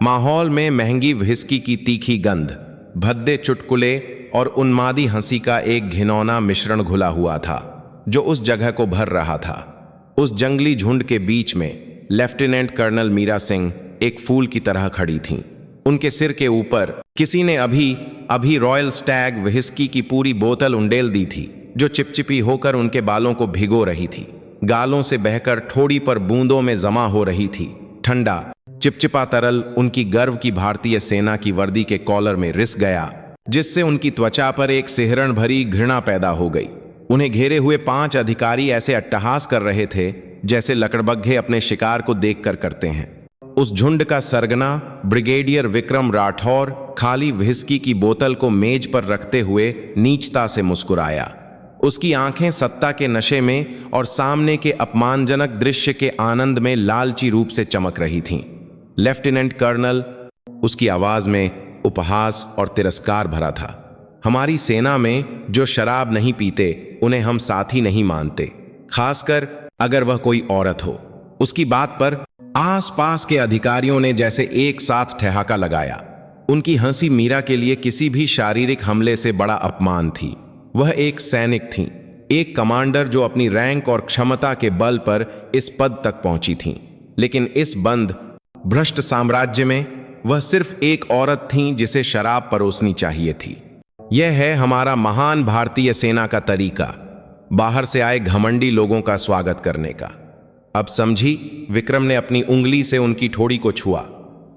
माहौल में महंगी व्हिस्की की तीखी गंध, भद्दे चुटकुले और उन्मादी हंसी का एक घिनौना मिश्रण घुला हुआ था जो उस जगह को भर रहा था। उस जंगली झुंड के बीच में लेफ्टिनेंट कर्नल मीरा सिंह एक फूल की तरह खड़ी थीं। उनके सिर के ऊपर किसी ने अभी रॉयल स्टैग व्हिस्की की पूरी बोतल उंडेल दी थी जो चिपचिपी होकर उनके बालों को भिगो रही थी। गालों से बहकर ठोड़ी पर बूंदों में जमा हो रही थी। ठंडा चिपचिपा तरल उनकी गर्व की भारतीय सेना की वर्दी के कॉलर में रिस गया, जिससे उनकी त्वचा पर एक सिहरण भरी घृणा पैदा हो गई। उन्हें घेरे हुए 5 अधिकारी ऐसे अट्टहास कर रहे थे जैसे लकड़बग्घे अपने शिकार को देखकर करते हैं। उस झुंड का सरगना ब्रिगेडियर विक्रम राठौर खाली व्हिस्की की बोतल को मेज पर रखते हुए नीचता से मुस्कुराया। उसकी आंखें सत्ता के नशे में और सामने के अपमानजनक दृश्य के आनंद में लालची रूप से चमक रही थीं। लेफ्टिनेंट कर्नल, उसकी आवाज में उपहास और तिरस्कार भरा था। हमारी सेना में जो शराब नहीं पीते उन्हें हम साथी नहीं मानते, खासकर अगर वह कोई औरत हो। उसकी बात पर आसपास के अधिकारियों ने जैसे एक साथ ठहाका लगाया। उनकी हंसी मीरा के लिए किसी भी शारीरिक हमले से बड़ा अपमान थी। वह एक सैनिक थीं, एक कमांडर जो अपनी रैंक और क्षमता के बल पर इस पद तक पहुंची थीं। लेकिन इस बंद भ्रष्ट साम्राज्य में वह सिर्फ एक औरत थीं जिसे शराब परोसनी चाहिए थी। यह है हमारा महान भारतीय सेना का तरीका, बाहर से आए घमंडी लोगों का स्वागत करने का। अब समझी, विक्रम ने अपनी उंगली से उनकी ठोड़ी को छुआ।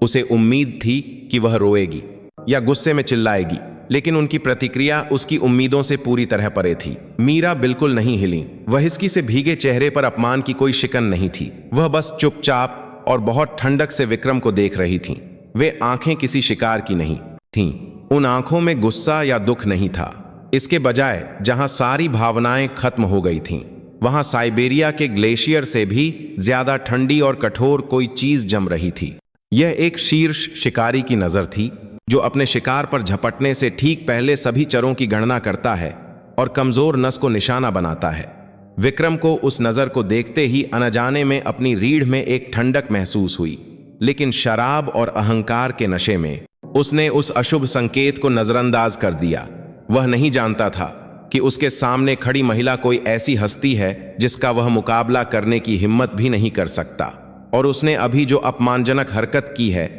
उसे उम्मीद थी कि वह रोएगी या गुस्से में चिल्लाएगी, लेकिन उनकी प्रतिक्रिया उसकी उम्मीदों से पूरी तरह परे थी। मीरा बिल्कुल नहीं हिली। व्हिस्की से भीगे चेहरे पर अपमान की कोई शिकन नहीं थी। वह बस चुपचाप और बहुत ठंडक से विक्रम को देख रही थीं। वे आंखें किसी शिकार की नहीं थीं। उन आंखों में गुस्सा या दुख नहीं था। इसके बजाय जहां सारी भावनाएं खत्म हो गई थीं, वहां साइबेरिया के ग्लेशियर से भी ज्यादा ठंडी और कठोर कोई चीज जम रही थी। यह एक शीर्ष शिकारी की नजर थी जो अपने शिकार पर झपटने से ठीक पहले सभी चरों की गणना करता है और कमजोर नस को निशाना बनाता है। विक्रम को उस नजर को देखते ही अनजाने में अपनी रीढ़ में एक ठंडक महसूस हुई, लेकिन शराब और अहंकार के नशे में उसने उस अशुभ संकेत को नजरअंदाज कर दिया। वह नहीं जानता था कि उसके सामने खड़ी महिला कोई ऐसी हस्ती है जिसका वह मुकाबला करने की हिम्मत भी नहीं कर सकता, और उसने अभी जो अपमानजनक हरकत की है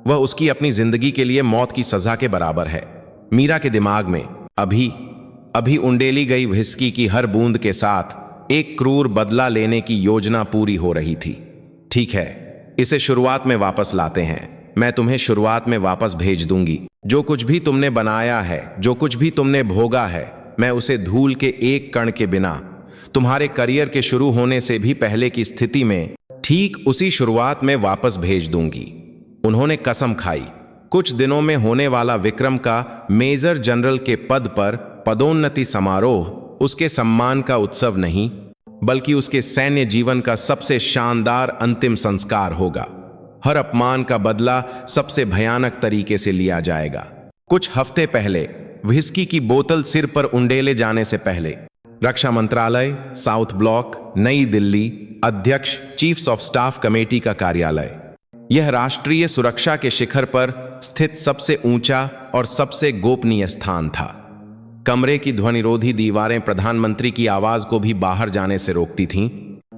वह उसकी अपनी जिंदगी के लिए मौत की सजा के बराबर है। मीरा के दिमाग में अभी उंडेली गई व्हिस्की की हर बूंद के साथ एक क्रूर बदला लेने की योजना पूरी हो रही थी। ठीक है, इसे शुरुआत में वापस लाते हैं। मैं तुम्हें शुरुआत में वापस भेज दूंगी। जो कुछ भी तुमने बनाया है, जो कुछ भी तुमने भोगा है, मैं उसे धूल के एक कण के बिना तुम्हारे करियर के शुरू होने से भी पहले की स्थिति में ठीक उसी शुरुआत में वापस भेज दूंगी। उन्होंने कसम खाई। कुछ दिनों में होने वाला विक्रम का मेजर जनरल के पद पर पदोन्नति समारोह उसके सम्मान का उत्सव नहीं, बल्कि उसके सैन्य जीवन का सबसे शानदार अंतिम संस्कार होगा। हर अपमान का बदला सबसे भयानक तरीके से लिया जाएगा। कुछ हफ्ते पहले व्हिस्की की बोतल सिर पर उंडेले जाने से पहले रक्षा मंत्रालय, साउथ ब्लॉक, नई दिल्ली, अध्यक्ष चीफ्स ऑफ स्टाफ कमेटी का कार्यालय, यह राष्ट्रीय सुरक्षा के शिखर पर स्थित सबसे ऊंचा और सबसे गोपनीय स्थान था। कमरे की ध्वनिरोधी दीवारें प्रधानमंत्री की आवाज को भी बाहर जाने से रोकती थीं,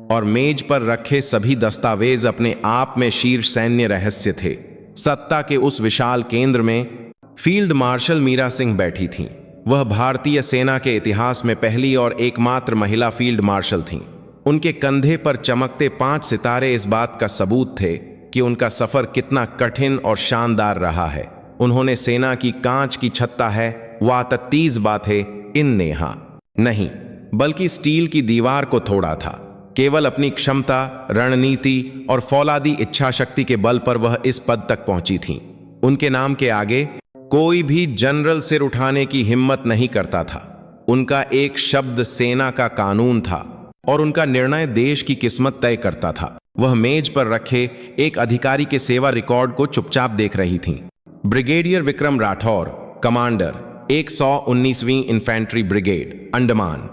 और मेज पर रखे सभी दस्तावेज अपने आप में शीर्ष सैन्य रहस्य थे। सत्ता के उस विशाल केंद्र में फील्ड मार्शल मीरा सिंह बैठी थीं। वह भारतीय सेना के इतिहास में पहली और एकमात्र महिला फील्ड मार्शल थीं। उनके कंधे पर चमकते 5 सितारे इस बात का सबूत थे कि उनका सफर कितना कठिन और शानदार रहा है। उन्होंने सेना की कांच की छत्ता है वा तत्तीज बातें इन नेहा नहीं, बल्कि स्टील की दीवार को तोड़ा था। केवल अपनी क्षमता, रणनीति और फौलादी इच्छा शक्ति के बल पर वह इस पद तक पहुंची थीं। उनके नाम के आगे कोई भी जनरल सिर उठाने की हिम्मत नहीं करता था। उनका एक शब्द सेना का कानून था और उनका निर्णय देश की किस्मत तय करता था। वह मेज पर रखे एक अधिकारी के सेवा रिकॉर्ड को चुपचाप देख रही थीं। ब्रिगेडियर विक्रम राठौर, कमांडर 119वीं इन्फेंट्री ब्रिगेड, अंडमान।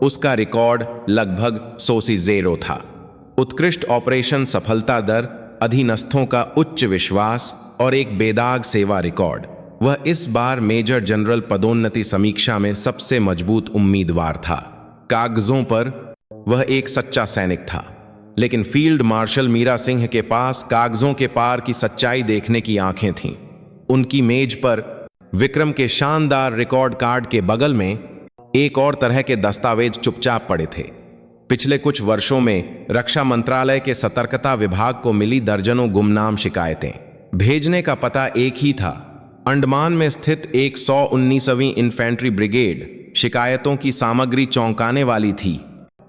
उसका रिकॉर्ड लगभग 100 से 0 था। उत्कृष्ट ऑपरेशन सफलता दर, अधीनस्थों का उच्च विश्वास और एक बेदाग सेवा रिकॉर्ड। वह इस बार मेजर जनरल पदोन्नति समीक्षा में सबसे मजबूत उम्मीदवार था। कागजों पर वह एक सच्चा सैनिक था, लेकिन फील्ड मार्शल मीरा सिंह के पास कागजों के पार की सच्चाई देखने की आंखें थीं। उनकी मेज पर विक्रम के शानदार रिकॉर्ड कार्ड के बगल में एक और तरह के दस्तावेज चुपचाप पड़े थे। पिछले कुछ वर्षों में रक्षा मंत्रालय के सतर्कता विभाग को मिली दर्जनों गुमनाम शिकायतें। भेजने का पता एक ही था, अंडमान में स्थित 119वीं इन्फेंट्री ब्रिगेड। शिकायतों की सामग्री चौंकाने वाली थी।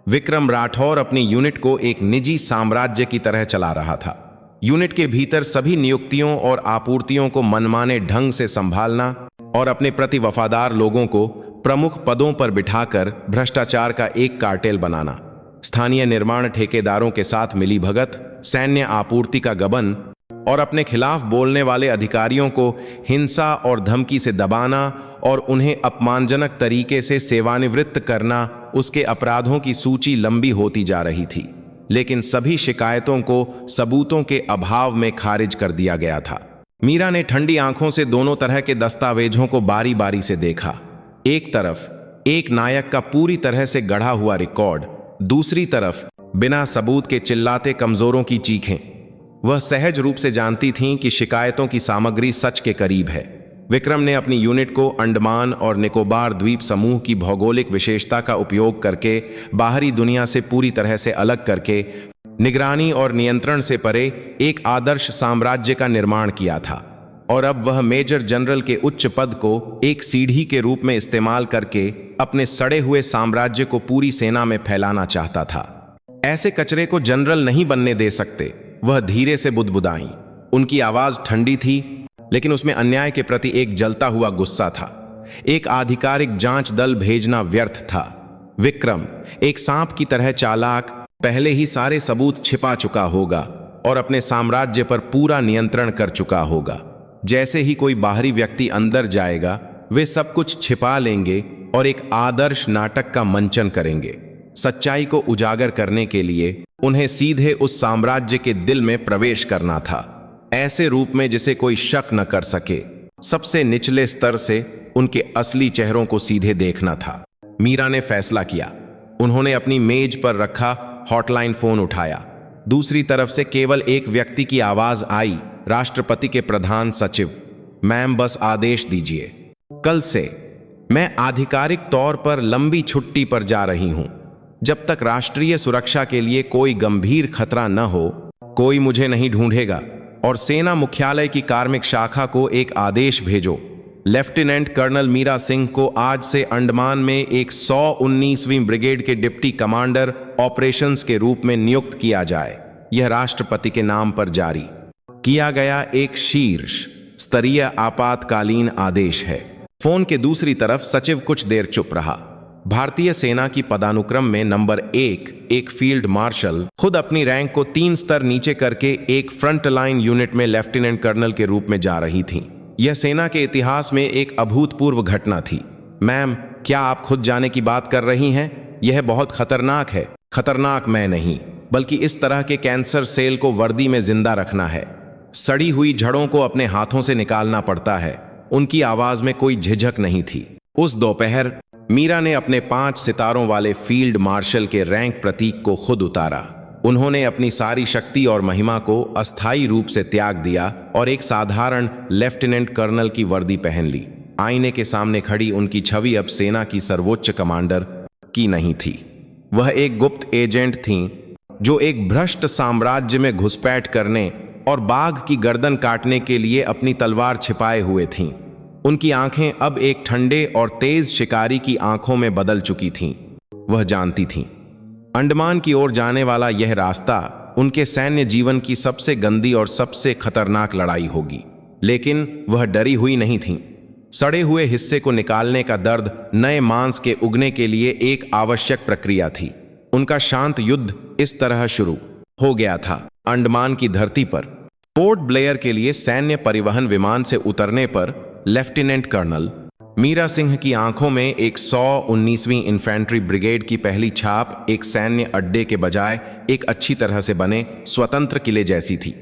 विक्रम राठौर अपनी यूनिट को एक निजी साम्राज्य की तरह चला रहा था। यूनिट के भीतर सभी नियुक्तियों और आपूर्तियों को मनमाने ढंग से संभालना और अपने प्रति वफादार लोगों को प्रमुख पदों पर बिठाकर भ्रष्टाचार का एक कार्टेल बनाना, स्थानीय निर्माण ठेकेदारों के साथ मिलीभगत, सैन्य आपूर्ति का गबन और अपने खिलाफ बोलने वाले अधिकारियों को हिंसा और धमकी से दबाना और उन्हें अपमानजनक तरीके से सेवानिवृत्त करना। उसके अपराधों की सूची लंबी होती जा रही थी, लेकिन सभी शिकायतों को सबूतों के अभाव में खारिज कर दिया गया था। मीरा ने ठंडी आंखों से दोनों तरह के दस्तावेजों को बारी बारी से देखा। एक तरफ एक नायक का पूरी तरह से गढ़ा हुआ रिकॉर्ड, दूसरी तरफ बिना सबूत के चिल्लाते कमजोरों की चीखें। वह सहज रूप से जानती थीं कि शिकायतों की सामग्री सच के करीब है। विक्रम ने अपनी यूनिट को अंडमान और निकोबार द्वीप समूह की भौगोलिक विशेषता का उपयोग करके बाहरी दुनिया से पूरी तरह से अलग करके निगरानी और नियंत्रण से परे एक आदर्श साम्राज्य का निर्माण किया था, और अब वह मेजर जनरल के उच्च पद को एक सीढ़ी के रूप में इस्तेमाल करके अपने सड़े हुए साम्राज्य को पूरी सेना में फैलाना चाहता था। ऐसे कचरे को जनरल नहीं बनने दे सकते, वह धीरे से बुदबुदाई। उनकी आवाज ठंडी थी, लेकिन उसमें अन्याय के प्रति एक जलता हुआ गुस्सा था। एक आधिकारिक जांच दल भेजना व्यर्थ था। विक्रम, एक सांप की तरह चालाक, पहले ही सारे सबूत छिपा चुका होगा और अपने साम्राज्य पर पूरा नियंत्रण कर चुका होगा। जैसे ही कोई बाहरी व्यक्ति अंदर जाएगा, वे सब कुछ छिपा लेंगे और एक आदर्श नाटक का मंचन करेंगे। सच्चाई को उजागर करने के लिए उन्हें सीधे उस साम्राज्य के दिल में प्रवेश करना था, ऐसे रूप में जिसे कोई शक न कर सके। सबसे निचले स्तर से उनके असली चेहरों को सीधे देखना था। मीरा ने फैसला किया। उन्होंने अपनी मेज पर रखा हॉटलाइन फोन उठाया। दूसरी तरफ से केवल एक व्यक्ति की आवाज आई, राष्ट्रपति के प्रधान सचिव। मैम, बस आदेश दीजिए। कल से मैं आधिकारिक तौर पर लंबी छुट्टी पर जा रही हूं। जब तक राष्ट्रीय सुरक्षा के लिए कोई गंभीर खतरा न हो, कोई मुझे नहीं ढूंढेगा। और सेना मुख्यालय की कार्मिक शाखा को एक आदेश भेजो। लेफ्टिनेंट कर्नल मीरा सिंह को आज से अंडमान में 119वीं ब्रिगेड के डिप्टी कमांडर ऑपरेशंस के रूप में नियुक्त किया जाए। यह राष्ट्रपति के नाम पर जारी किया गया एक शीर्ष स्तरीय आपातकालीन आदेश है। फोन के दूसरी तरफ सचिव कुछ देर चुप रहा। भारतीय सेना की पदानुक्रम में नंबर 1 एक फील्ड मार्शल खुद अपनी रैंक को 3 स्तर नीचे करके एक फ्रंट लाइन यूनिट में लेफ्टिनेंट कर्नल के रूप में जा रही थीं। यह सेना के इतिहास में एक अभूतपूर्व घटना थी। मैम, क्या आप खुद जाने की बात कर रही हैं? यह बहुत खतरनाक है। खतरनाक मैं नहीं, बल्कि इस तरह के कैंसर सेल को वर्दी में जिंदा रखना है। सड़ी हुई जड़ों को अपने हाथों से निकालना पड़ता है। उनकी आवाज में कोई झिझक नहीं थी। उस दोपहर मीरा ने अपने 5 सितारों वाले फील्ड मार्शल के रैंक प्रतीक को खुद उतारा। उन्होंने अपनी सारी शक्ति और महिमा को अस्थायी रूप से त्याग दिया और एक साधारण लेफ्टिनेंट कर्नल की वर्दी पहन ली। आईने के सामने खड़ी उनकी छवि अब सेना की सर्वोच्च कमांडर की नहीं थी। वह एक गुप्त एजेंट थीं, जो एक भ्रष्ट साम्राज्य में घुसपैठ करने और बाघ की गर्दन काटने के लिए अपनी तलवार छिपाए हुए थीं। उनकी आंखें अब एक ठंडे और तेज शिकारी की आंखों में बदल चुकी थीं। वह जानती थीं, अंडमान की ओर जाने वाला यह रास्ता उनके सैन्य जीवन की सबसे गंदी और सबसे खतरनाक लड़ाई होगी। लेकिन वह डरी हुई नहीं थीं। सड़े हुए हिस्से को निकालने का दर्द नए मांस के उगने के लिए एक आवश्यक प्रक्रिया थी। उनका शांत युद्ध इस तरह शुरू हो गया था। अंडमान की धरती पर पोर्ट ब्लेयर के लिए सैन्य परिवहन विमान से उतरने पर लेफ्टिनेंट कर्नल मीरा सिंह की आंखों में 119वीं इन्फेंट्री ब्रिगेड की पहली छाप एक सैन्य अड्डे के बजाय एक अच्छी तरह से बने स्वतंत्र किले जैसी थी।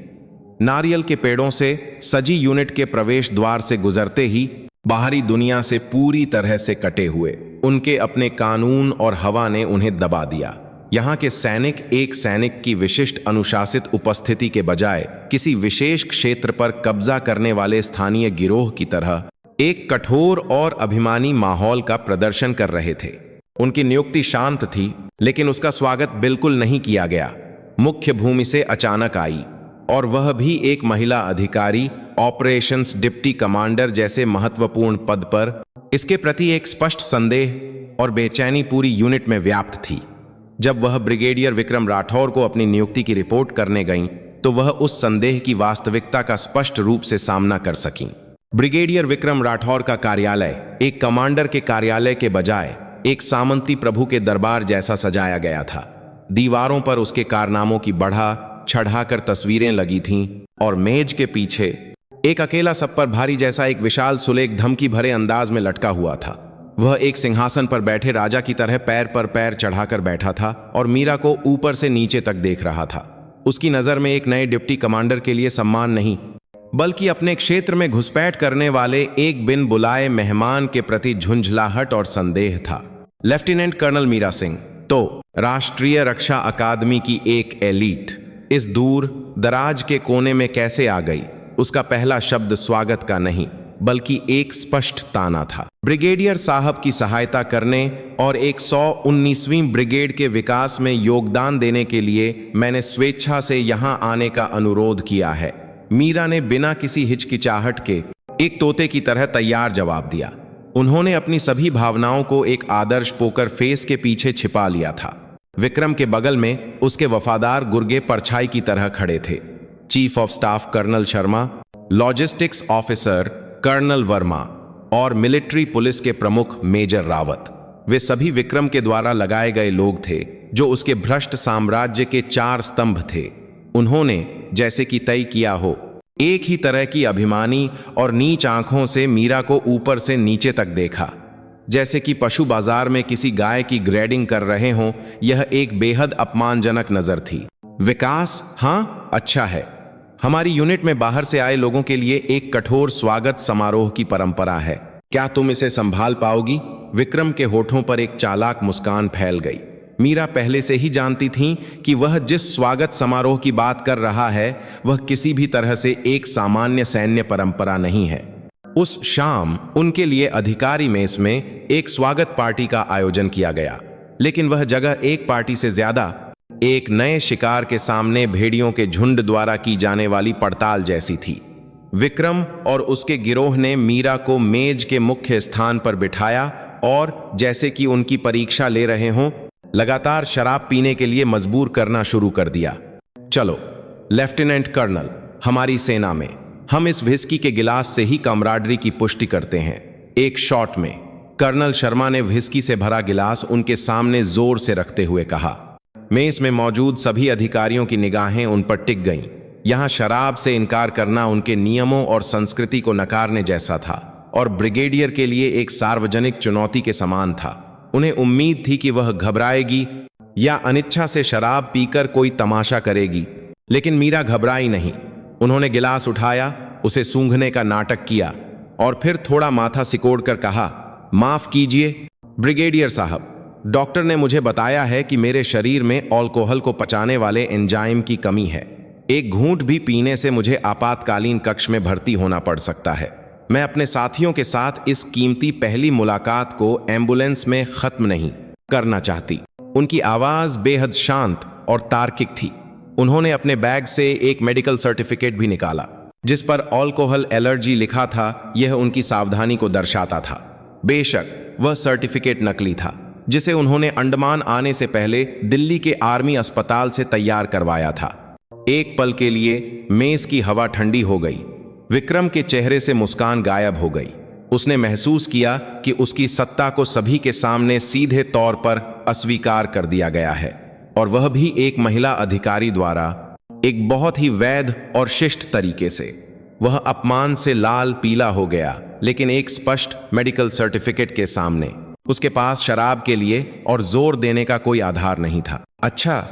नारियल के पेड़ों से सजी यूनिट के प्रवेश द्वार से गुजरते ही बाहरी दुनिया से पूरी तरह से कटे हुए उनके अपने कानून और हवा ने उन्हें दबा दिया। यहाँ के सैनिक एक सैनिक की विशिष्ट अनुशासित उपस्थिति के बजाय किसी विशेष क्षेत्र पर कब्जा करने वाले स्थानीय गिरोह की तरह एक कठोर और अभिमानी माहौल का प्रदर्शन कर रहे थे। उनकी नियुक्ति शांत थी, लेकिन उसका स्वागत बिल्कुल नहीं किया गया। मुख्य भूमि से अचानक आई, और वह भी एक महिला अधिकारी, ऑपरेशंस डिप्टी कमांडर जैसे महत्वपूर्ण पद पर। इसके प्रति एक स्पष्ट संदेह और बेचैनी पूरी यूनिट में व्याप्त थी। जब वह ब्रिगेडियर विक्रम राठौर को अपनी नियुक्ति की रिपोर्ट करने गईं, तो वह उस संदेह की वास्तविकता का स्पष्ट रूप से सामना कर सकीं। ब्रिगेडियर विक्रम राठौर का कार्यालय एक कमांडर के कार्यालय के बजाय एक सामंती प्रभु के दरबार जैसा सजाया गया था। दीवारों पर उसके कारनामों की बढ़ा चढ़ाकर तस्वीरें लगी थीं, और मेज के पीछे एक अकेला सब पर भारी जैसा एक विशाल सुलेख धमकी भरे अंदाज में लटका हुआ था। वह एक सिंहासन पर बैठे राजा की तरह पैर पर पैर चढ़ाकर बैठा था और मीरा को ऊपर से नीचे तक देख रहा था। उसकी नजर में एक नए डिप्टी कमांडर के लिए सम्मान नहीं, बल्कि अपने क्षेत्र में घुसपैठ करने वाले एक बिन बुलाए मेहमान के प्रति झुंझलाहट और संदेह था। लेफ्टिनेंट कर्नल मीरा सिंह तो राष्ट्रीय रक्षा अकादमी की एक एलीट इस दूर दराज के कोने में कैसे आ गई? उसका पहला शब्द स्वागत का नहीं, बल्कि एक स्पष्ट ताना था। ब्रिगेडियर साहब की सहायता करने और 119वीं ब्रिगेड के विकास में योगदान देने के लिए मैंने स्वेच्छा से यहां आने का अनुरोध किया है। मीरा ने बिना किसी हिचकिचाहट के एक तोते की तरह तैयार जवाब दिया। उन्होंने अपनी सभी भावनाओं को एक आदर्श पोकर फेस के पीछे छिपा लिया था। विक्रम के बगल में उसके वफादार गुर्गे परछाई की तरह खड़े थे। Chief of staff colonel Sharma, logistics officer colonel Verma और मिलिट्री पुलिस के प्रमुख मेजर रावत। वे सभी विक्रम के द्वारा लगाए गए लोग थे, जो उसके भ्रष्ट साम्राज्य के 4 स्तंभ थे। उन्होंने जैसे कि तय किया हो, एक ही तरह की अभिमानी और नीच आंखों से मीरा को ऊपर से नीचे तक देखा, जैसे कि पशु बाजार में किसी गाय की ग्रेडिंग कर रहे हों। यह एक बेहद अपमानजनक नजर थी। विकास? हाँ, अच्छा है। हमारी यूनिट में बाहर से आए लोगों के लिए एक कठोर स्वागत समारोह की परंपरा है। क्या तुम इसे संभाल पाओगी? विक्रम के होठों पर एक चालाक मुस्कान फैल गई। मीरा पहले से ही जानती थी कि वह जिस स्वागत समारोह की बात कर रहा है, वह किसी भी तरह से एक सामान्य सैन्य परंपरा नहीं है। उस शाम उनके लिए अधिकारी मेस में एक स्वागत पार्टी का आयोजन किया गया, लेकिन वह जगह एक पार्टी से ज्यादा एक नए शिकार के सामने भेड़ियों के झुंड द्वारा की जाने वाली पड़ताल जैसी थी। विक्रम और उसके गिरोह ने मीरा को मेज के मुख्य स्थान पर बिठाया और जैसे कि उनकी परीक्षा ले रहे हों, लगातार शराब पीने के लिए मजबूर करना शुरू कर दिया। चलो लेफ्टिनेंट कर्नल, हमारी सेना में हम इस व्हिस्की के गिलास से ही कमराडरी की पुष्टि करते हैं। एक शॉट में कर्नल शर्मा ने व्हिस्की से भरा गिलास उनके सामने जोर से रखते हुए कहा। मेज में मौजूद सभी अधिकारियों की निगाहें उन पर टिक गईं। यहां शराब से इनकार करना उनके नियमों और संस्कृति को नकारने जैसा था, और ब्रिगेडियर के लिए एक सार्वजनिक चुनौती के समान था। उन्हें उम्मीद थी कि वह घबराएगी या अनिच्छा से शराब पीकर कोई तमाशा करेगी, लेकिन मीरा घबराई नहीं। उन्होंने गिलास उठाया, उसे सूंघने का नाटक किया और फिर थोड़ा माथा सिकोड़कर कहा, माफ कीजिए ब्रिगेडियर साहब, डॉक्टर ने मुझे बताया है कि मेरे शरीर में अल्कोहल को पचाने वाले एंजाइम की कमी है। एक घूंट भी पीने से मुझे आपातकालीन कक्ष में भर्ती होना पड़ सकता है। मैं अपने साथियों के साथ इस कीमती पहली मुलाकात को एम्बुलेंस में खत्म नहीं करना चाहती। उनकी आवाज बेहद शांत और तार्किक थी। उन्होंने अपने बैग से एक मेडिकल सर्टिफिकेट भी निकाला, जिस पर अल्कोहल एलर्जी लिखा था। यह उनकी सावधानी को दर्शाता था। बेशक वह सर्टिफिकेट नकली था, जिसे उन्होंने अंडमान आने से पहले दिल्ली के आर्मी अस्पताल से तैयार करवाया था। एक पल के लिए मेज की हवा ठंडी हो गई। विक्रम के चेहरे से मुस्कान गायब हो गई। उसने महसूस किया कि उसकी सत्ता को सभी के सामने सीधे तौर पर अस्वीकार कर दिया गया है, और वह भी एक महिला अधिकारी द्वारा, एक बहुत ही वैध और शिष्ट तरीके से। वह अपमान से लाल पीला हो गया, लेकिन एक स्पष्ट मेडिकल सर्टिफिकेट के सामने उसके पास शराब के लिए और जोर देने का कोई आधार नहीं था। अच्छा,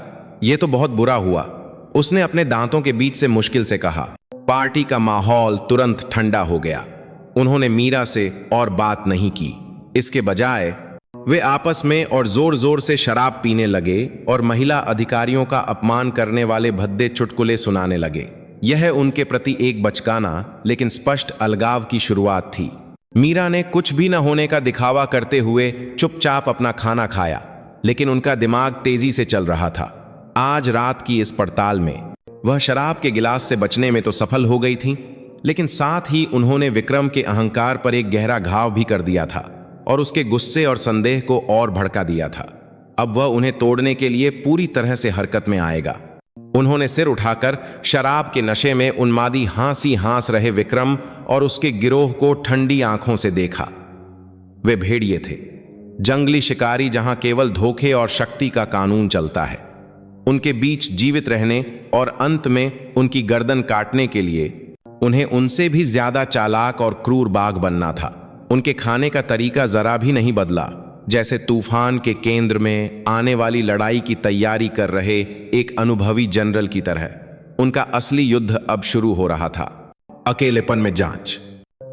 यह तो बहुत बुरा हुआ। उसने अपने दांतों के बीच से मुश्किल से कहा। पार्टी का माहौल तुरंत ठंडा हो गया। उन्होंने मीरा से और बात नहीं की। इसके बजाय वे आपस में और जोर जोर से शराब पीने लगे और महिला अधिकारियों का अपमान करने वाले भद्दे चुटकुले सुनाने लगे। यह उनके प्रति एक बचकाना लेकिन स्पष्ट अलगाव की शुरुआत थी। मीरा ने कुछ भी न होने का दिखावा करते हुए चुपचाप अपना खाना खाया, लेकिन उनका दिमाग तेजी से चल रहा था। आज रात की इस पड़ताल में वह शराब के गिलास से बचने में तो सफल हो गई थी, लेकिन साथ ही उन्होंने विक्रम के अहंकार पर एक गहरा घाव भी कर दिया था और उसके गुस्से और संदेह को और भड़का दिया था। अब वह उन्हें तोड़ने के लिए पूरी तरह से हरकत में आएगा। उन्होंने सिर उठाकर शराब के नशे में उन्मादी हंसी हंस रहे विक्रम और उसके गिरोह को ठंडी आंखों से देखा। वे भेड़िए थे, जंगली शिकारी जहां केवल धोखे और शक्ति का कानून चलता है। उनके बीच जीवित रहने और अंत में उनकी गर्दन काटने के लिए उन्हें उनसे भी ज्यादा चालाक और क्रूर बाघ बनना था। उनके खाने का तरीका जरा भी नहीं बदला, जैसे तूफान के केंद्र में आने वाली लड़ाई की तैयारी कर रहे एक अनुभवी जनरल की तरह। उनका असली युद्ध अब शुरू हो रहा था। अकेलेपन में जांच।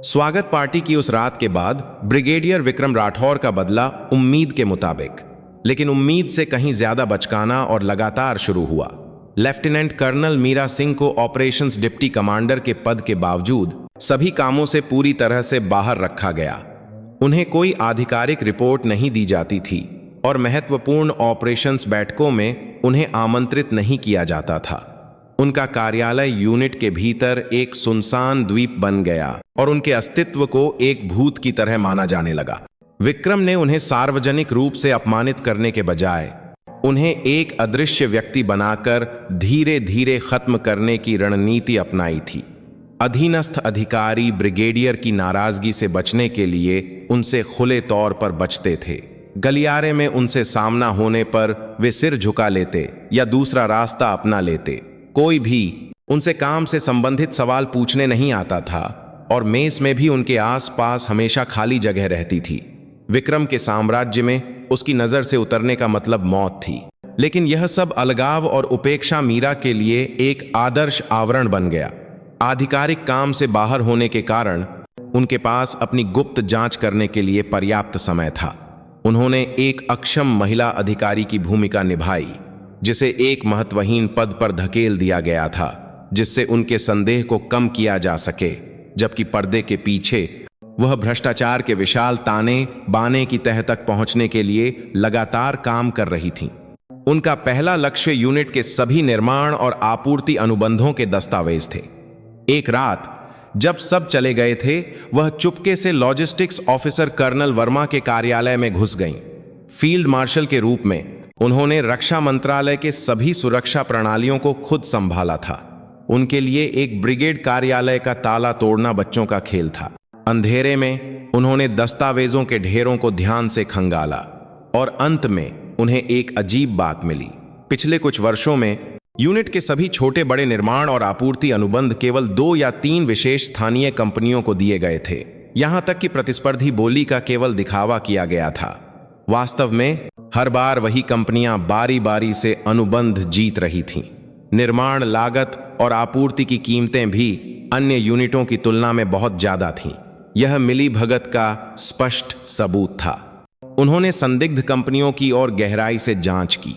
स्वागत पार्टी की उस रात के बाद ब्रिगेडियर विक्रम राठौर का बदला उम्मीद के मुताबिक, लेकिन उम्मीद से कहीं ज्यादा बचकाना और लगातार शुरू हुआ। लेफ्टिनेंट कर्नल मीरा सिंह को ऑपरेशंस डिप्टी कमांडर के पद के बावजूद सभी कामों से पूरी तरह से बाहर रखा गया। उन्हें कोई आधिकारिक रिपोर्ट नहीं दी जाती थी और महत्वपूर्ण ऑपरेशंस बैठकों में उन्हें आमंत्रित नहीं किया जाता था। उनका कार्यालय यूनिट के भीतर एक सुनसान द्वीप बन गया और उनके अस्तित्व को एक भूत की तरह माना जाने लगा। विक्रम ने उन्हें सार्वजनिक रूप से अपमानित करने के बजाय उन्हें एक अदृश्य व्यक्ति बनाकर धीरे धीरे खत्म करने की रणनीति अपनाई थी। अधीनस्थ अधिकारी ब्रिगेडियर की नाराजगी से बचने के लिए उनसे खुले तौर पर बचते थे। गलियारे में उनसे सामना होने पर वे सिर झुका लेते या दूसरा रास्ता अपना लेते। कोई भी उनसे काम से संबंधित सवाल पूछने नहीं आता था और मेस में भी उनके आसपास हमेशा खाली जगह रहती थी। विक्रम के साम्राज्य में उसकी नजर से उतरने का मतलब मौत थी, लेकिन यह सब अलगाव और उपेक्षा मीरा के लिए एक आदर्श आवरण बन गया। आधिकारिक काम से बाहर होने के कारण उनके पास अपनी गुप्त जांच करने के लिए पर्याप्त समय था। उन्होंने एक अक्षम महिला अधिकारी की भूमिका निभाई, जिसे एक महत्वहीन पद पर धकेल दिया गया था, जिससे उनके संदेह को कम किया जा सके, जबकि पर्दे के पीछे वह भ्रष्टाचार के विशाल ताने बाने की तह तक पहुंचने के लिए लगातार काम कर रही थीं। उनका पहला लक्ष्य यूनिट के सभी निर्माण और आपूर्ति अनुबंधों के दस्तावेज थे। एक रात जब सब चले गए थे, वह चुपके से लॉजिस्टिक्स ऑफिसर कर्नल वर्मा के कार्यालय में घुस गईं। फील्ड मार्शल के रूप में उन्होंने रक्षा मंत्रालय के सभी सुरक्षा प्रणालियों को खुद संभाला था। उनके लिए एक ब्रिगेड कार्यालय का ताला तोड़ना बच्चों का खेल था। अंधेरे में उन्होंने दस्तावेजों के ढेरों को ध्यान से खंगाला और अंत में उन्हें एक अजीब बात मिली। पिछले कुछ वर्षों में यूनिट के सभी छोटे बड़े निर्माण और आपूर्ति अनुबंध केवल 2 या 3 विशेष स्थानीय कंपनियों को दिए गए थे। यहां तक कि प्रतिस्पर्धी बोली का केवल दिखावा किया गया था। वास्तव में हर बार वही कंपनियां बारी बारी से अनुबंध जीत रही थीं। निर्माण लागत और आपूर्ति की कीमतें भी अन्य यूनिटों की तुलना में बहुत ज्यादा थीं। यह मिली भगत का स्पष्ट सबूत था। उन्होंने संदिग्ध कंपनियों की और गहराई से जांच की।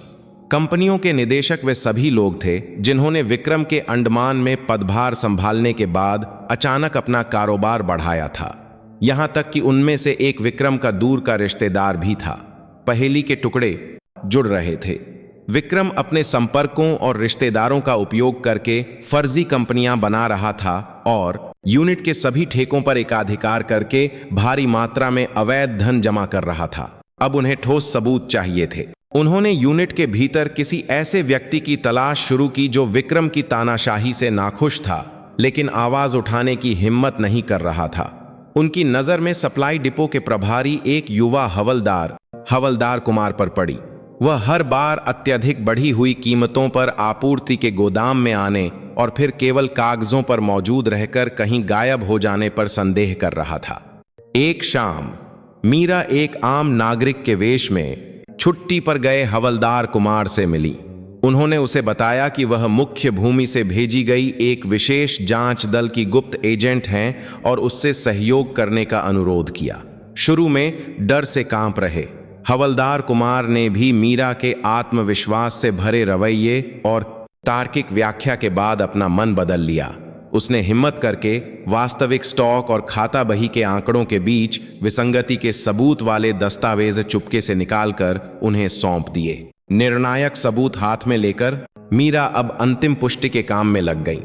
कंपनियों के निदेशक वे सभी लोग थे जिन्होंने विक्रम के अंडमान में पदभार संभालने के बाद अचानक अपना कारोबार बढ़ाया था। यहां तक कि उनमें से एक विक्रम का दूर का रिश्तेदार भी था। पहेली के टुकड़े जुड़ रहे थे। विक्रम अपने संपर्कों और रिश्तेदारों का उपयोग करके फर्जी कंपनियां बना रहा था और यूनिट के सभी ठेकों पर एकाधिकार करके भारी मात्रा में अवैध धन जमा कर रहा था। अब उन्हें ठोस सबूत चाहिए थे। उन्होंने यूनिट के भीतर किसी ऐसे व्यक्ति की तलाश शुरू की जो विक्रम की तानाशाही से नाखुश था, लेकिन आवाज उठाने की हिम्मत नहीं कर रहा था। उनकी नजर में सप्लाई डिपो के प्रभारी एक युवा हवलदार कुमार पर पड़ी। वह हर बार अत्यधिक बढ़ी हुई कीमतों पर आपूर्ति के गोदाम में आने और फिर केवल कागजों पर मौजूद रहकर कहीं गायब हो जाने पर संदेह कर रहा था। एक शाम मीरा एक आम नागरिक के वेश में छुट्टी पर गए हवलदार कुमार से मिली। उन्होंने उसे बताया कि वह मुख्य भूमि से भेजी गई एक विशेष जांच दल की गुप्त एजेंट हैं और उससे सहयोग करने का अनुरोध किया। शुरू में डर से कांप रहे हवलदार कुमार ने भी मीरा के आत्मविश्वास से भरे रवैये और तार्किक व्याख्या के बाद अपना मन बदल लिया। उसने हिम्मत करके वास्तविक स्टॉक और खाता बही के आंकड़ों के बीच विसंगति के सबूत वाले दस्तावेज चुपके से निकालकर उन्हें सौंप दिए। निर्णायक सबूत हाथ में लेकर मीरा अब अंतिम पुष्टि के काम में लग गई।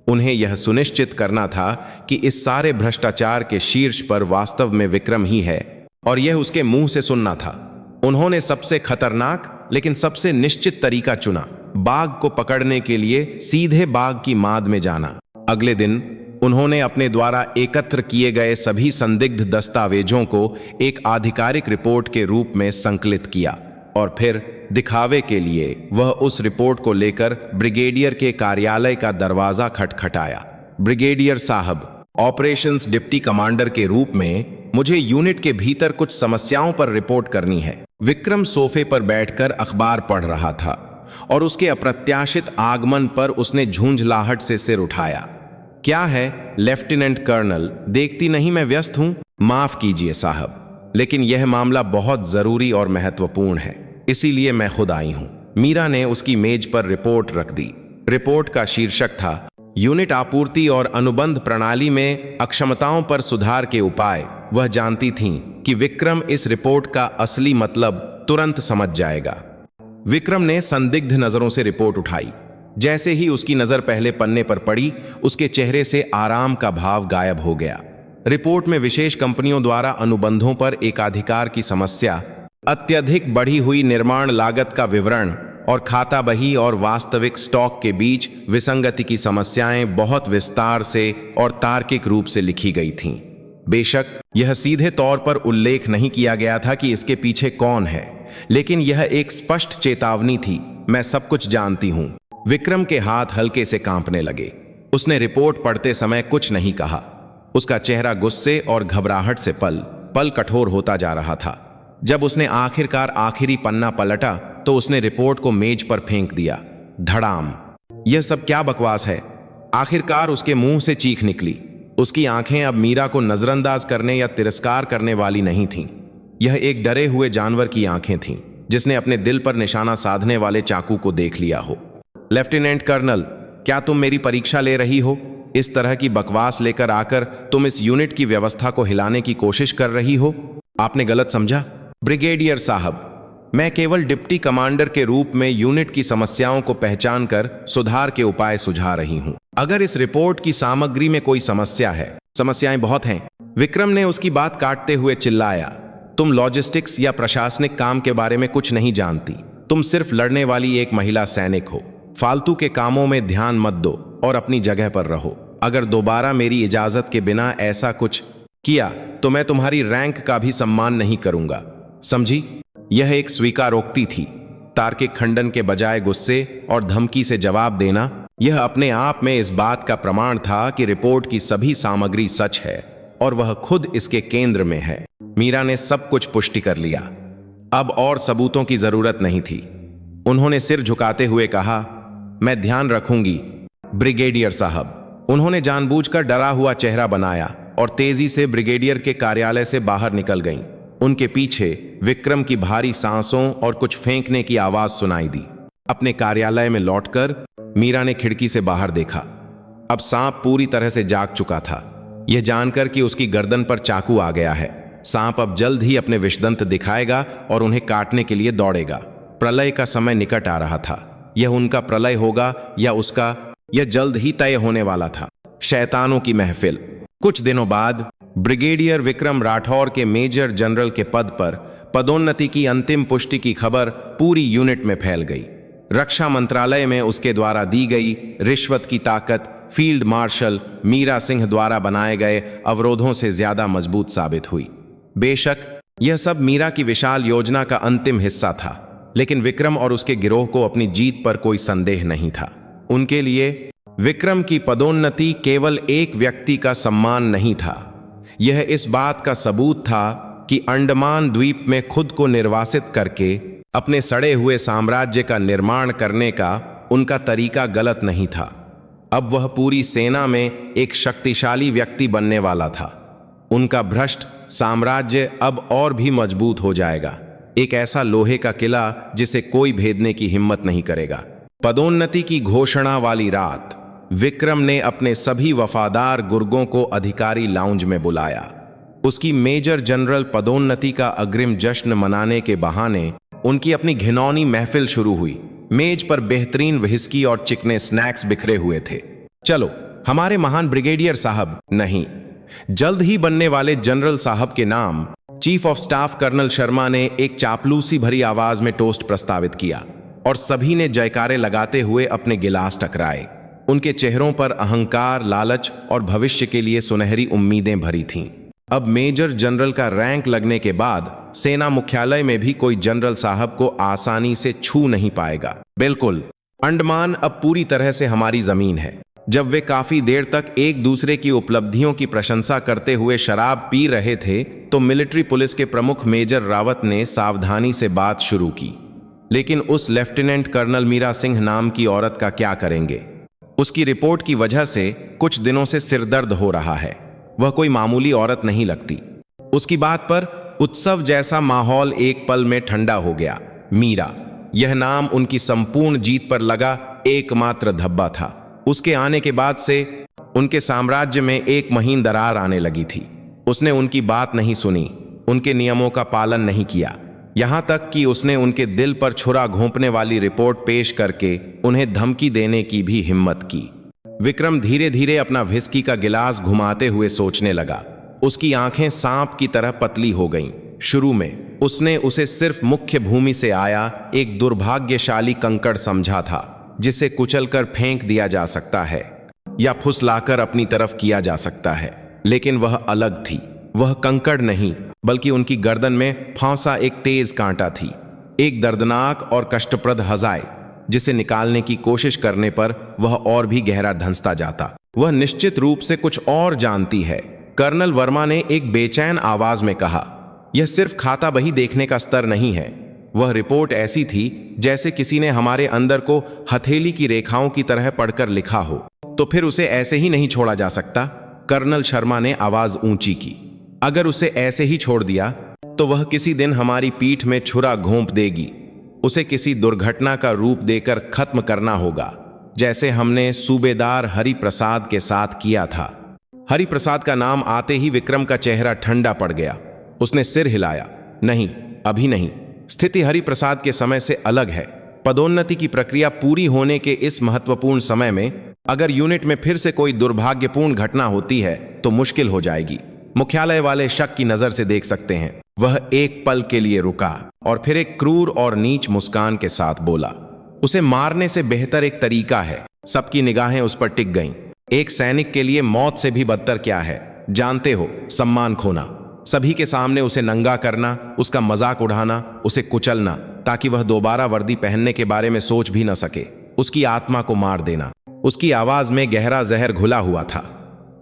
उन्हें यह सुनिश्चित करना था कि इस सारे भ्रष्टाचार के शीर्ष पर वास्तव में विक्रम ही है और यह उसके मुंह से सुनना था। उन्होंने सबसे खतरनाक लेकिन सबसे निश्चित तरीका चुना, बाघ को पकड़ने के लिए सीधे बाघ की माद में जाना। अगले दिन उन्होंने अपने द्वारा एकत्र किए गए सभी संदिग्ध दस्तावेजों को एक आधिकारिक रिपोर्ट के रूप में संकलित किया और फिर दिखावे के लिए वह उस रिपोर्ट को लेकर ब्रिगेडियर के कार्यालय का दरवाजा खटखटाया। ब्रिगेडियर साहब, ऑपरेशंस डिप्टी कमांडर के रूप में मुझे यूनिट के भीतर कुछ समस्याओं पर रिपोर्ट करनी है। विक्रम सोफे पर बैठकर अखबार पढ़ रहा था और उसके अप्रत्याशित आगमन पर उसने झुंझलाहट से सिर उठाया। क्या है लेफ्टिनेंट कर्नल, देखती नहीं मैं व्यस्त हूं? माफ कीजिए साहब, लेकिन यह मामला बहुत जरूरी और महत्वपूर्ण है, इसीलिए मैं खुद आई हूं। मीरा ने उसकी मेज पर रिपोर्ट रख दी। रिपोर्ट का शीर्षक था यूनिट आपूर्ति और अनुबंध प्रणाली में अक्षमताओं पर सुधार के उपाय। वह जानती थीं कि विक्रम इस रिपोर्ट का असली मतलब तुरंत समझ जाएगा। विक्रम ने संदिग्ध नजरों से रिपोर्ट उठाई। जैसे ही उसकी नजर पहले पन्ने पर पड़ी, उसके चेहरे से आराम का भाव गायब हो गया। रिपोर्ट में विशेष कंपनियों द्वारा अनुबंधों पर एकाधिकार की समस्या, अत्यधिक बढ़ी हुई निर्माण लागत का विवरण और खाता बही और वास्तविक स्टॉक के बीच विसंगति की समस्याएं बहुत विस्तार से और तार्किक रूप से लिखी गई थीं। बेशक यह सीधे तौर पर उल्लेख नहीं किया गया था कि इसके पीछे कौन है, लेकिन यह एक स्पष्ट चेतावनी थी, मैं सब कुछ जानती हूं। विक्रम के हाथ हल्के से कांपने लगे। उसने रिपोर्ट पढ़ते समय कुछ नहीं कहा। उसका चेहरा गुस्से और घबराहट से पल पल कठोर होता जा रहा था। जब उसने आखिरकार आखिरी पन्ना पलटा तो उसने रिपोर्ट को मेज पर फेंक दिया। धड़ाम! यह सब क्या बकवास है? आखिरकार उसके मुंह से चीख निकली। उसकी आंखें अब मीरा को नजरअंदाज करने या तिरस्कार करने वाली नहीं थीं। यह एक डरे हुए जानवर की आंखें थीं, जिसने अपने दिल पर निशाना साधने वाले चाकू को देख लिया हो। लेफ्टिनेंट कर्नल, क्या तुम मेरी परीक्षा ले रही हो? इस तरह की बकवास लेकर आकर तुम इस यूनिट की व्यवस्था को हिलाने की कोशिश कर रही हो? आपने गलत समझा। ब्रिगेडियर साहब, मैं केवल डिप्टी कमांडर के रूप में यूनिट की समस्याओं को पहचान कर सुधार के उपाय सुझा रही हूं। अगर इस रिपोर्ट की सामग्री में कोई समस्या है, समस्याएं बहुत हैं। विक्रम ने उसकी बात काटते हुए चिल्लाया, तुम लॉजिस्टिक्स या प्रशासनिक काम के बारे में कुछ नहीं जानती। तुम सिर्फ लड़ने वाली एक महिला सैनिक हो। फालतू के कामों में ध्यान मत दो और अपनी जगह पर रहो। अगर दोबारा मेरी इजाजत के बिना ऐसा कुछ किया तो मैं तुम्हारी रैंक का भी सम्मान नहीं करूंगा, समझी? यह एक स्वीकारोक्ति थी। तार्किक खंडन के बजाय गुस्से और धमकी से जवाब देना, यह अपने आप में इस बात का प्रमाण था कि रिपोर्ट की सभी सामग्री सच है और वह खुद इसके केंद्र में है। मीरा ने सब कुछ पुष्टि कर लिया। अब और सबूतों की जरूरत नहीं थी। उन्होंने सिर झुकाते हुए कहा, मैं ध्यान रखूंगी ब्रिगेडियर साहब। उन्होंने जानबूझकर डरा हुआ चेहरा बनाया और तेजी से ब्रिगेडियर के कार्यालय से बाहर निकल गईं। उनके पीछे विक्रम की भारी सांसों और कुछ फेंकने की आवाज सुनाई दी। अपने कार्यालय में लौटकर मीरा ने खिड़की से बाहर देखा। अब सांप पूरी तरह से जाग चुका था, यह जानकर कि उसकी गर्दन पर चाकू आ गया है। सांप अब जल्द ही अपने विषदंत दिखाएगा और उन्हें काटने के लिए दौड़ेगा। प्रलय का समय निकट आ रहा था। यह उनका प्रलय होगा या उसका, यह जल्द ही तय होने वाला था। शैतानों की महफिल। कुछ दिनों बाद ब्रिगेडियर विक्रम राठौर के मेजर जनरल के पद पर पदोन्नति की अंतिम पुष्टि की खबर पूरी यूनिट में फैल गई। रक्षा मंत्रालय में उसके द्वारा दी गई रिश्वत की ताकत फील्ड मार्शल मीरा सिंह द्वारा बनाए गए अवरोधों से ज्यादा मजबूत साबित हुई। बेशक यह सब मीरा की विशाल योजना का अंतिम हिस्सा था, लेकिन विक्रम और उसके गिरोह को अपनी जीत पर कोई संदेह नहीं था। उनके लिए विक्रम की पदोन्नति केवल एक व्यक्ति का सम्मान नहीं था, यह इस बात का सबूत था कि अंडमान द्वीप में खुद को निर्वासित करके अपने सड़े हुए साम्राज्य का निर्माण करने का उनका तरीका गलत नहीं था। अब वह पूरी सेना में एक शक्तिशाली व्यक्ति बनने वाला था। उनका भ्रष्ट साम्राज्य अब और भी मजबूत हो जाएगा, एक ऐसा लोहे का किला जिसे कोई भेदने की हिम्मत नहीं करेगा। पदोन्नति की घोषणा वाली रात विक्रम ने अपने सभी वफादार गुर्गों को अधिकारी लाउंज में बुलाया। उसकी मेजर जनरल पदोन्नति का अग्रिम जश्न मनाने के बहाने उनकी अपनी घिनौनी महफिल शुरू हुई। मेज पर बेहतरीन व्हिस्की और चिकने स्नैक्स बिखरे हुए थे। चलो, हमारे महान ब्रिगेडियर साहब, नहीं, जल्द ही बनने वाले जनरल साहब के नाम chief of staff colonel Sharma ने एक चापलूसी भरी आवाज में टोस्ट प्रस्तावित किया और सभी ने जयकारे लगाते हुए अपने गिलास टकराए। उनके चेहरों पर अहंकार, लालच और भविष्य के लिए सुनहरी उम्मीदें भरी थीं। अब मेजर जनरल का रैंक लगने के बाद सेना मुख्यालय में भी कोई जनरल साहब को आसानी से छू नहीं पाएगा। बिल्कुल, अंडमान अब पूरी तरह से हमारी जमीन है। जब वे काफी देर तक एक दूसरे की उपलब्धियों की प्रशंसा करते हुए शराब पी रहे थे तो मिलिट्री पुलिस के प्रमुख मेजर रावत ने सावधानी से बात शुरू की। लेकिन उस लेफ्टिनेंट कर्नल मीरा सिंह नाम की औरत का क्या करेंगे? उसकी रिपोर्ट की वजह से कुछ दिनों से सिरदर्द हो रहा है। वह कोई मामूली औरत नहीं लगती। उसकी बात पर उत्सव जैसा माहौल एक पल में ठंडा हो गया। मीरा, यह नाम उनकी संपूर्ण जीत पर लगा एकमात्र धब्बा था। उसके आने के बाद से उनके साम्राज्य में एक महीन दरार आने लगी थी। उसने उनकी बात नहीं सुनी, उनके नियमों का पालन नहीं किया, यहां तक कि उसने उनके दिल पर छुरा घोंपने वाली रिपोर्ट पेश करके उन्हें धमकी देने की भी हिम्मत की। विक्रम धीरे धीरे अपना व्हिस्की का गिलास घुमाते हुए सोचने लगा। उसकी आंखें सांप की तरह पतली हो गईं। शुरू में उसने उसे सिर्फ मुख्य भूमि से आया एक दुर्भाग्यशाली कंकड़ समझा था, जिसे कुचलकर फेंक दिया जा सकता है या फुसलाकर अपनी तरफ किया जा सकता है। लेकिन वह अलग थी। वह कंकड़ नहीं, बल्कि उनकी गर्दन में फांसा एक तेज कांटा थी, एक दर्दनाक और कष्टप्रद हजाए, जिसे निकालने की कोशिश करने पर वह और भी गहरा धंसता जाता। वह निश्चित रूप से कुछ और जानती है, कर्नल वर्मा ने एक बेचैन आवाज में कहा। यह सिर्फ खाता बही देखने का स्तर नहीं है। वह रिपोर्ट ऐसी थी जैसे किसी ने हमारे अंदर को हथेली की रेखाओं की तरह पढ़कर लिखा हो। तो फिर उसे ऐसे ही नहीं छोड़ा जा सकता। कर्नल शर्मा ने आवाज ऊंची की। अगर उसे ऐसे ही छोड़ दिया तो वह किसी दिन हमारी पीठ में छुरा घोंप देगी। उसे किसी दुर्घटना का रूप देकर खत्म करना होगा, जैसे हमने सूबेदार हरिप्रसाद के साथ किया था। हरिप्रसाद का नाम आते ही विक्रम का चेहरा ठंडा पड़ गया। उसने सिर हिलाया। नहीं, अभी नहीं। स्थिति हरिप्रसाद के समय से अलग है। पदोन्नति की प्रक्रिया पूरी होने के इस महत्वपूर्ण समय में अगर यूनिट में फिर से कोई दुर्भाग्यपूर्ण घटना होती है तो मुश्किल हो जाएगी। मुख्यालय वाले शक की नजर से देख सकते हैं। वह एक पल के लिए रुका और फिर एक क्रूर और नीच मुस्कान के साथ बोला, उसे मारने से बेहतर एक तरीका है। सबकी निगाहें उस पर टिक गईं। एक सैनिक के लिए मौत से भी बदतर क्या है जानते हो? सम्मान खोना, सभी के सामने उसे नंगा करना, उसका मजाक उड़ाना, उसे कुचलना ताकि वह दोबारा वर्दी पहनने के बारे में सोच भी न सके, उसकी आत्मा को मार देना। उसकी आवाज में गहरा जहर घुला हुआ था।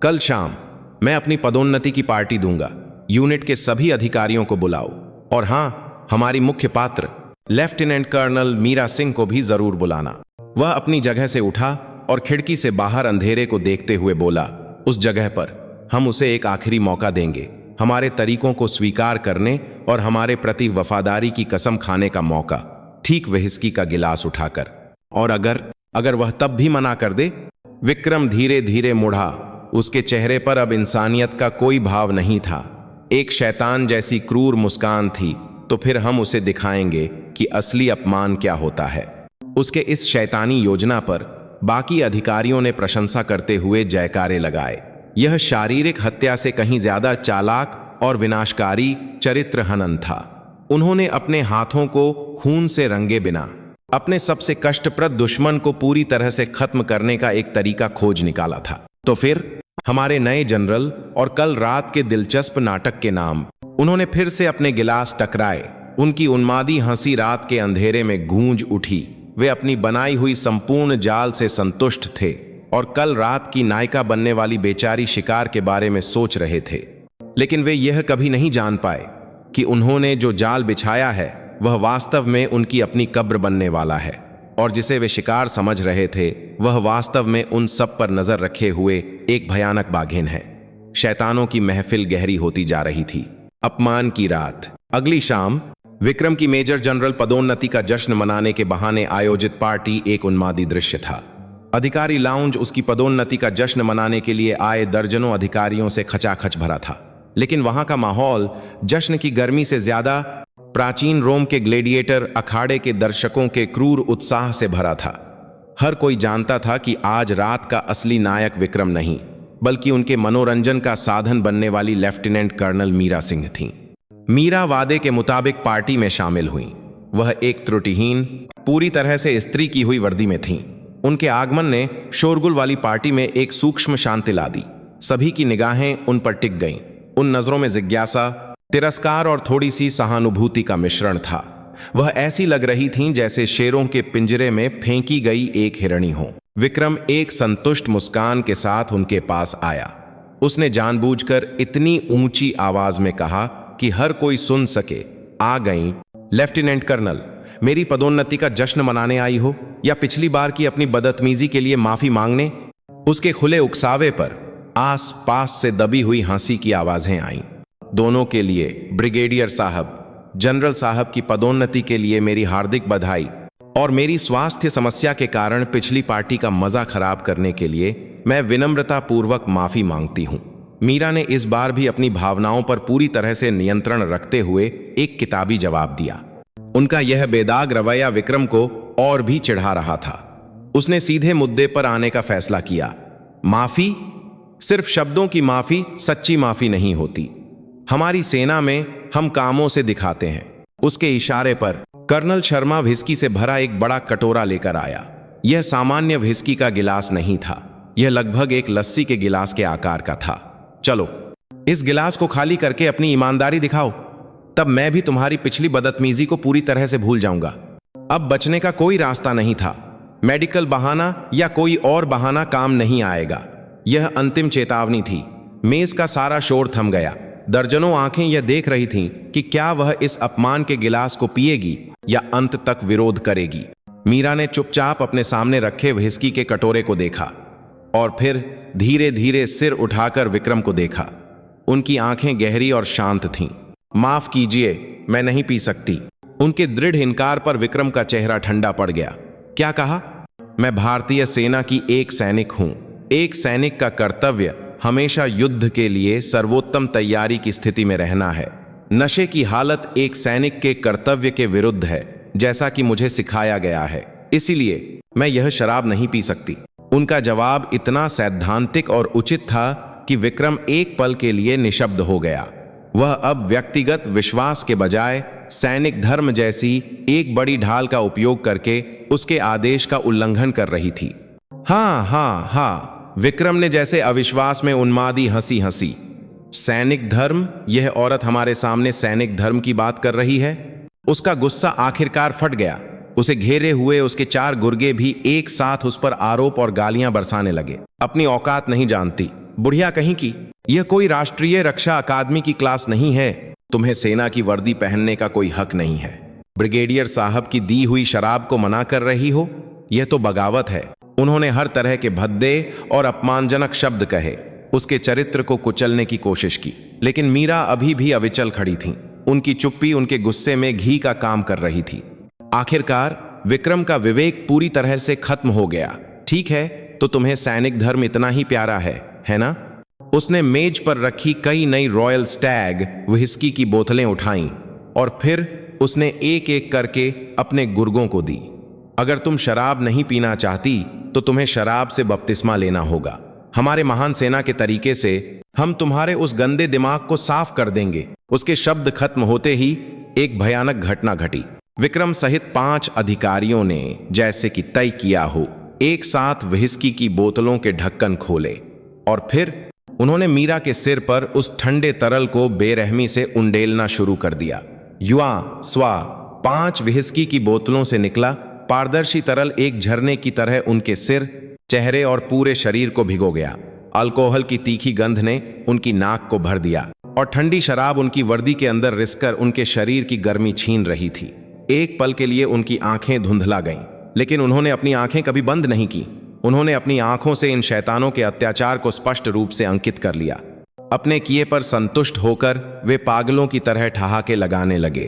कल शाम मैं अपनी पदोन्नति की पार्टी दूंगा। यूनिट के सभी अधिकारियों को बुलाओ, और हां, हमारी मुख्य पात्र लेफ्टिनेंट कर्नल मीरा सिंह को भी जरूर बुलाना। वह अपनी जगह से उठा और खिड़की से बाहर अंधेरे को देखते हुए बोला, उस जगह पर हम उसे एक आखिरी मौका देंगे, हमारे तरीकों को स्वीकार करने और हमारे प्रति वफादारी की कसम खाने का मौका। ठीक व्हिस्की का गिलास उठाकर। और अगर वह तब भी मना कर दे? विक्रम धीरे धीरे मुड़ा। उसके चेहरे पर अब इंसानियत का कोई भाव नहीं था, एक शैतान जैसी क्रूर मुस्कान थी। तो फिर हम उसे दिखाएंगे कि असली अपमान क्या होता है। उसके इस शैतानी योजना पर बाकी अधिकारियों ने प्रशंसा करते हुए जयकारे लगाए। यह शारीरिक हत्या से कहीं ज्यादा चालाक और विनाशकारी चरित्र हनन था। उन्होंने अपने हाथों को खून से रंगे बिना अपने सबसे कष्टप्रद दुश्मन को पूरी तरह से खत्म करने का एक तरीका खोज निकाला था। तो फिर हमारे नए जनरल और कल रात के दिलचस्प नाटक के नाम। उन्होंने फिर से अपने गिलास टकराए। उनकी उन्मादी हंसी रात के अंधेरे में गूंज उठी। वे अपनी बनाई हुई संपूर्ण जाल से संतुष्ट थे और कल रात की नायिका बनने वाली बेचारी शिकार के बारे में सोच रहे थे। लेकिन वे यह कभी नहीं जान पाए कि उन्होंने जो जाल बिछाया है वह वास्तव में उनकी अपनी कब्र बनने वाला है, और जिसे वे शिकार समझ रहे थे वह वास्तव में उन सब पर नजर रखे हुए एक भयानक बाघिन है। शैतानों की महफिल गहरी होती जा रही थी। अपमान की रात। अगली शाम विक्रम की मेजर जनरल पदोन्नति का जश्न मनाने के बहाने आयोजित पार्टी एक उन्मादी दृश्य था। अधिकारी लाउंज उसकी पदोन्नति का जश्न मनाने के लिए आए दर्जनों अधिकारियों से खचाखच भरा था, लेकिन वहां का माहौल जश्न की गर्मी से ज्यादा प्राचीन रोम के ग्लेडिएटर अखाड़े के दर्शकों के क्रूर उत्साह से भरा था। हर कोई जानता था कि आज रात का असली नायक विक्रम नहीं, बल्कि उनके मनोरंजन का साधन बनने वाली लेफ्टिनेंट कर्नल मीरा सिंह थीं। मीरा वादे के मुताबिक पार्टी में शामिल हुईं। वह एक त्रुटिहीन, पूरी तरह से इस्त्री की हुई वर्दी में थीं। उनके आगमन ने शोरगुल वाली पार्टी में एक सूक्ष्म शांति ला दी। सभी की निगाहें उन पर टिक गईं। उन नजरों में जिज्ञासा, तिरस्कार और थोड़ी सी सहानुभूति का मिश्रण था। वह ऐसी लग रही थीं जैसे शेरों के पिंजरे में फेंकी गई एक हिरणी हो। विक्रम एक संतुष्ट मुस्कान के साथ उनके पास आया। उसने जानबूझकर इतनी ऊंची आवाज में कहा कि हर कोई सुन सके, आ गई। लेफ्टिनेंट कर्नल, मेरी पदोन्नति का जश्न मनाने आई हो या पिछली बार की अपनी बदतमीजी के लिए माफी मांगने? उसके खुले उकसावे पर आस पास से दबी हुई हंसी की आवाजें आईं। दोनों के लिए, ब्रिगेडियर साहब, जनरल साहब की पदोन्नति के लिए मेरी हार्दिक बधाई, और मेरी स्वास्थ्य समस्या के कारण पिछली पार्टी का मजा खराब करने के लिए मैं विनम्रता पूर्वक माफी मांगती हूं। मीरा ने इस बार भी अपनी भावनाओं पर पूरी तरह से नियंत्रण रखते हुए एक किताबी जवाब दिया। उनका यह बेदाग रवैया विक्रम को और भी चिढ़ा रहा था। उसने सीधे मुद्दे पर आने का फैसला किया। माफी? सिर्फ शब्दों की माफी सच्ची माफी नहीं होती। हमारी सेना में हम कामों से दिखाते हैं। उसके इशारे पर कर्नल शर्मा व्हिस्की से भरा एक बड़ा कटोरा लेकर आया। यह सामान्य व्हिस्की का गिलास नहीं था, यह लगभग एक लस्सी के गिलास के आकार का था। चलो, इस गिलास को खाली करके अपनी ईमानदारी दिखाओ, तब मैं भी तुम्हारी पिछली बदतमीजी को पूरी तरह से भूल जाऊंगा। अब बचने का कोई रास्ता नहीं था। मेडिकल बहाना या कोई और बहाना काम नहीं आएगा। यह अंतिम चेतावनी थी। मेज का सारा शोर थम गया। दर्जनों आंखें यह देख रही थीं कि क्या वह इस अपमान के गिलास को पिएगी या अंत तक विरोध करेगी। मीरा ने चुपचाप अपने सामने रखे व्हिस्की के कटोरे को देखा और फिर धीरे धीरे सिर उठाकर विक्रम को देखा। उनकी आंखें गहरी और शांत थीं। माफ कीजिए, मैं नहीं पी सकती। उनके दृढ़ इनकार पर विक्रम का चेहरा ठंडा पड़ गया। क्या कहा? मैं भारतीय सेना की एक सैनिक हूं। एक सैनिक का कर्तव्य हमेशा युद्ध के लिए सर्वोत्तम तैयारी की स्थिति में रहना है। नशे की हालत एक सैनिक के कर्तव्य के विरुद्ध है, जैसा कि मुझे सिखाया गया है। इसीलिए मैं यह शराब नहीं पी सकती। उनका जवाब इतना सैद्धांतिक और उचित था कि विक्रम एक पल के लिए निशब्द हो गया। वह अब व्यक्तिगत विश्वास के बजाय सैनिक धर्म जैसी एक बड़ी ढाल का उपयोग करके उसके आदेश का उल्लंघन कर रही थी। हाँ हाँ हाँ, विक्रम ने जैसे अविश्वास में उन्मादी हंसी हंसी। सैनिक धर्म? यह औरत हमारे सामने सैनिक धर्म की बात कर रही है। उसका गुस्सा आखिरकार फट गया। उसे घेरे हुए उसके चार गुर्गे भी एक साथ उस पर आरोप और गालियां बरसाने लगे। अपनी औकात नहीं जानती, बुढ़िया कहीं की। यह कोई राष्ट्रीय रक्षा अकादमी की क्लास नहीं है। तुम्हें सेना की वर्दी पहनने का कोई हक नहीं है। ब्रिगेडियर साहब की दी हुई शराब को मना कर रही हो? यह तो बगावत है। उन्होंने हर तरह के भद्दे और अपमानजनक शब्द कहे, उसके चरित्र को कुचलने की कोशिश की, लेकिन मीरा अभी भी अविचल खड़ी थी। उनकी चुप्पी उनके गुस्से में घी का काम कर रही थी। आखिरकार विक्रम का विवेक पूरी तरह से खत्म हो गया। ठीक है, तो तुम्हें सैनिक धर्म इतना ही प्यारा है ना? उसने मेज पर रखी कई नई रॉयल स्टैग व्हिस्की की बोतलें उठाईं और फिर उसने एक एक करके अपने गुर्गों को दी। अगर तुम शराब नहीं पीना चाहती तो तुम्हें शराब से बपतिस्मा लेना होगा। हमारे महान सेना के तरीके से हम तुम्हारे उस गंदे दिमाग को साफ कर देंगे। उसके शब्द खत्म होते ही एक भयानक घटना घटी। विक्रम सहित 5 अधिकारियों ने, जैसे कि तय किया हो, एक साथ व्हिस्की की बोतलों के ढक्कन खोले और फिर उन्होंने मीरा के सिर पर उस ठंडे तरल को बेरहमी से उंडेलना शुरू कर दिया। युआ स्वा 5 व्हिस्की की बोतलों से निकला पारदर्शी तरल एक झरने की तरह उनके सिर, चेहरे और पूरे शरीर को भिगो गया। अल्कोहल की तीखी गंध ने उनकी नाक को भर दिया और ठंडी शराब उनकी वर्दी के अंदर रिसकर उनके शरीर की गर्मी छीन रही थी। एक पल के लिए उनकी आंखें धुंधला गईं, लेकिन उन्होंने अपनी आंखें कभी बंद नहीं की। उन्होंने अपनी आंखों से इन शैतानों के अत्याचार को स्पष्ट रूप से अंकित कर लिया। अपने किए पर संतुष्ट होकर वे पागलों की तरह ठहाके लगाने लगे।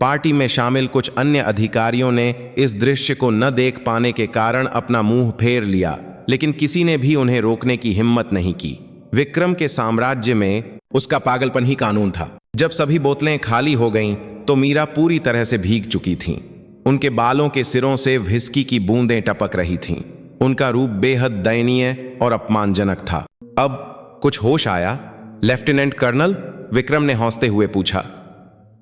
पार्टी में शामिल कुछ अन्य अधिकारियों ने इस दृश्य को न देख पाने के कारण अपना मुंह फेर लिया, लेकिन किसी ने भी उन्हें रोकने की हिम्मत नहीं की। विक्रम के साम्राज्य में उसका पागलपन ही कानून था। जब सभी बोतलें खाली हो गईं, तो मीरा पूरी तरह से भीग चुकी थीं। उनके बालों के सिरों से व्हिस्की की बूंदें टपक रही थीं। उनका रूप बेहद दयनीय और अपमानजनक था। अब कुछ होश आया? लेफ्टिनेंट कर्नल, विक्रम ने हंसते हुए पूछा।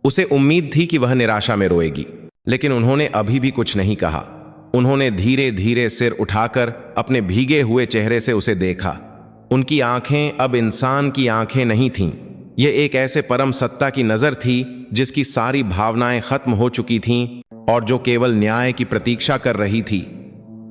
उसे उम्मीद थी कि वह निराशा में रोएगी, लेकिन उन्होंने अभी भी कुछ नहीं कहा। उन्होंने धीरे धीरे सिर उठाकर अपने भीगे हुए चेहरे से उसे देखा। उनकी आंखें अब इंसान की आंखें नहीं थीं। यह एक ऐसे परम सत्ता की नजर थी जिसकी सारी भावनाएं खत्म हो चुकी थीं और जो केवल न्याय की प्रतीक्षा कर रही थी।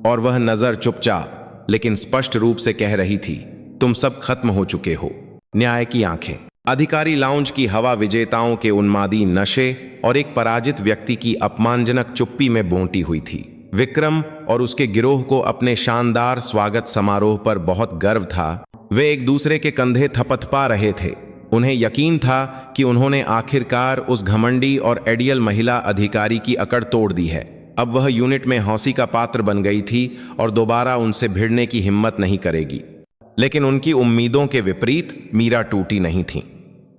और वह नजर चुपचाप लेकिन स्पष्ट रूप से कह रही थी, तुम सब खत्म हो चुके हो। न्याय की आंखें। अधिकारी लाउंज की हवा विजेताओं के उन्मादी नशे और एक पराजित व्यक्ति की अपमानजनक चुप्पी में बोंटी हुई थी। विक्रम और उसके गिरोह को अपने शानदार स्वागत समारोह पर बहुत गर्व था। वे एक दूसरे के कंधे थपथपा रहे थे। उन्हें यकीन था कि उन्होंने आखिरकार उस घमंडी और एडियल महिला अधिकारी की अकड़ तोड़ दी है। अब वह यूनिट में हंसी का पात्र बन गई थी और दोबारा उनसे भिड़ने की हिम्मत नहीं करेगी। लेकिन उनकी उम्मीदों के विपरीत मीरा टूटी नहीं थी।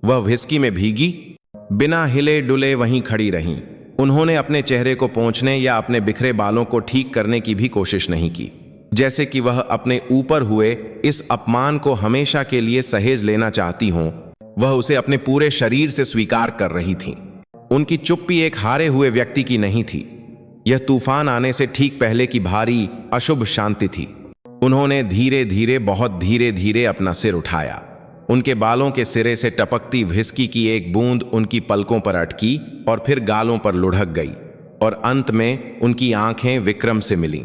वह व्हिस्की में भीगी, बिना हिले डुले वहीं खड़ी रहीं। उन्होंने अपने चेहरे को पोंछने या अपने बिखरे बालों को ठीक करने की भी कोशिश नहीं की, जैसे कि वह अपने ऊपर हुए इस अपमान को हमेशा के लिए सहेज लेना चाहती हों। वह उसे अपने पूरे शरीर से स्वीकार कर रही थीं। उनकी चुप्पी एक हारे हुए व्यक्ति की नहीं थी। यह तूफान आने से ठीक पहले की भारी अशुभ शांति थी। उन्होंने धीरे धीरे, बहुत धीरे धीरे अपना सिर उठाया। उनके बालों के सिरे से टपकती व्हिस्की की एक बूंद उनकी पलकों पर अटकी और फिर गालों पर लुढ़क गई और अंत में उनकी आंखें विक्रम से मिलीं।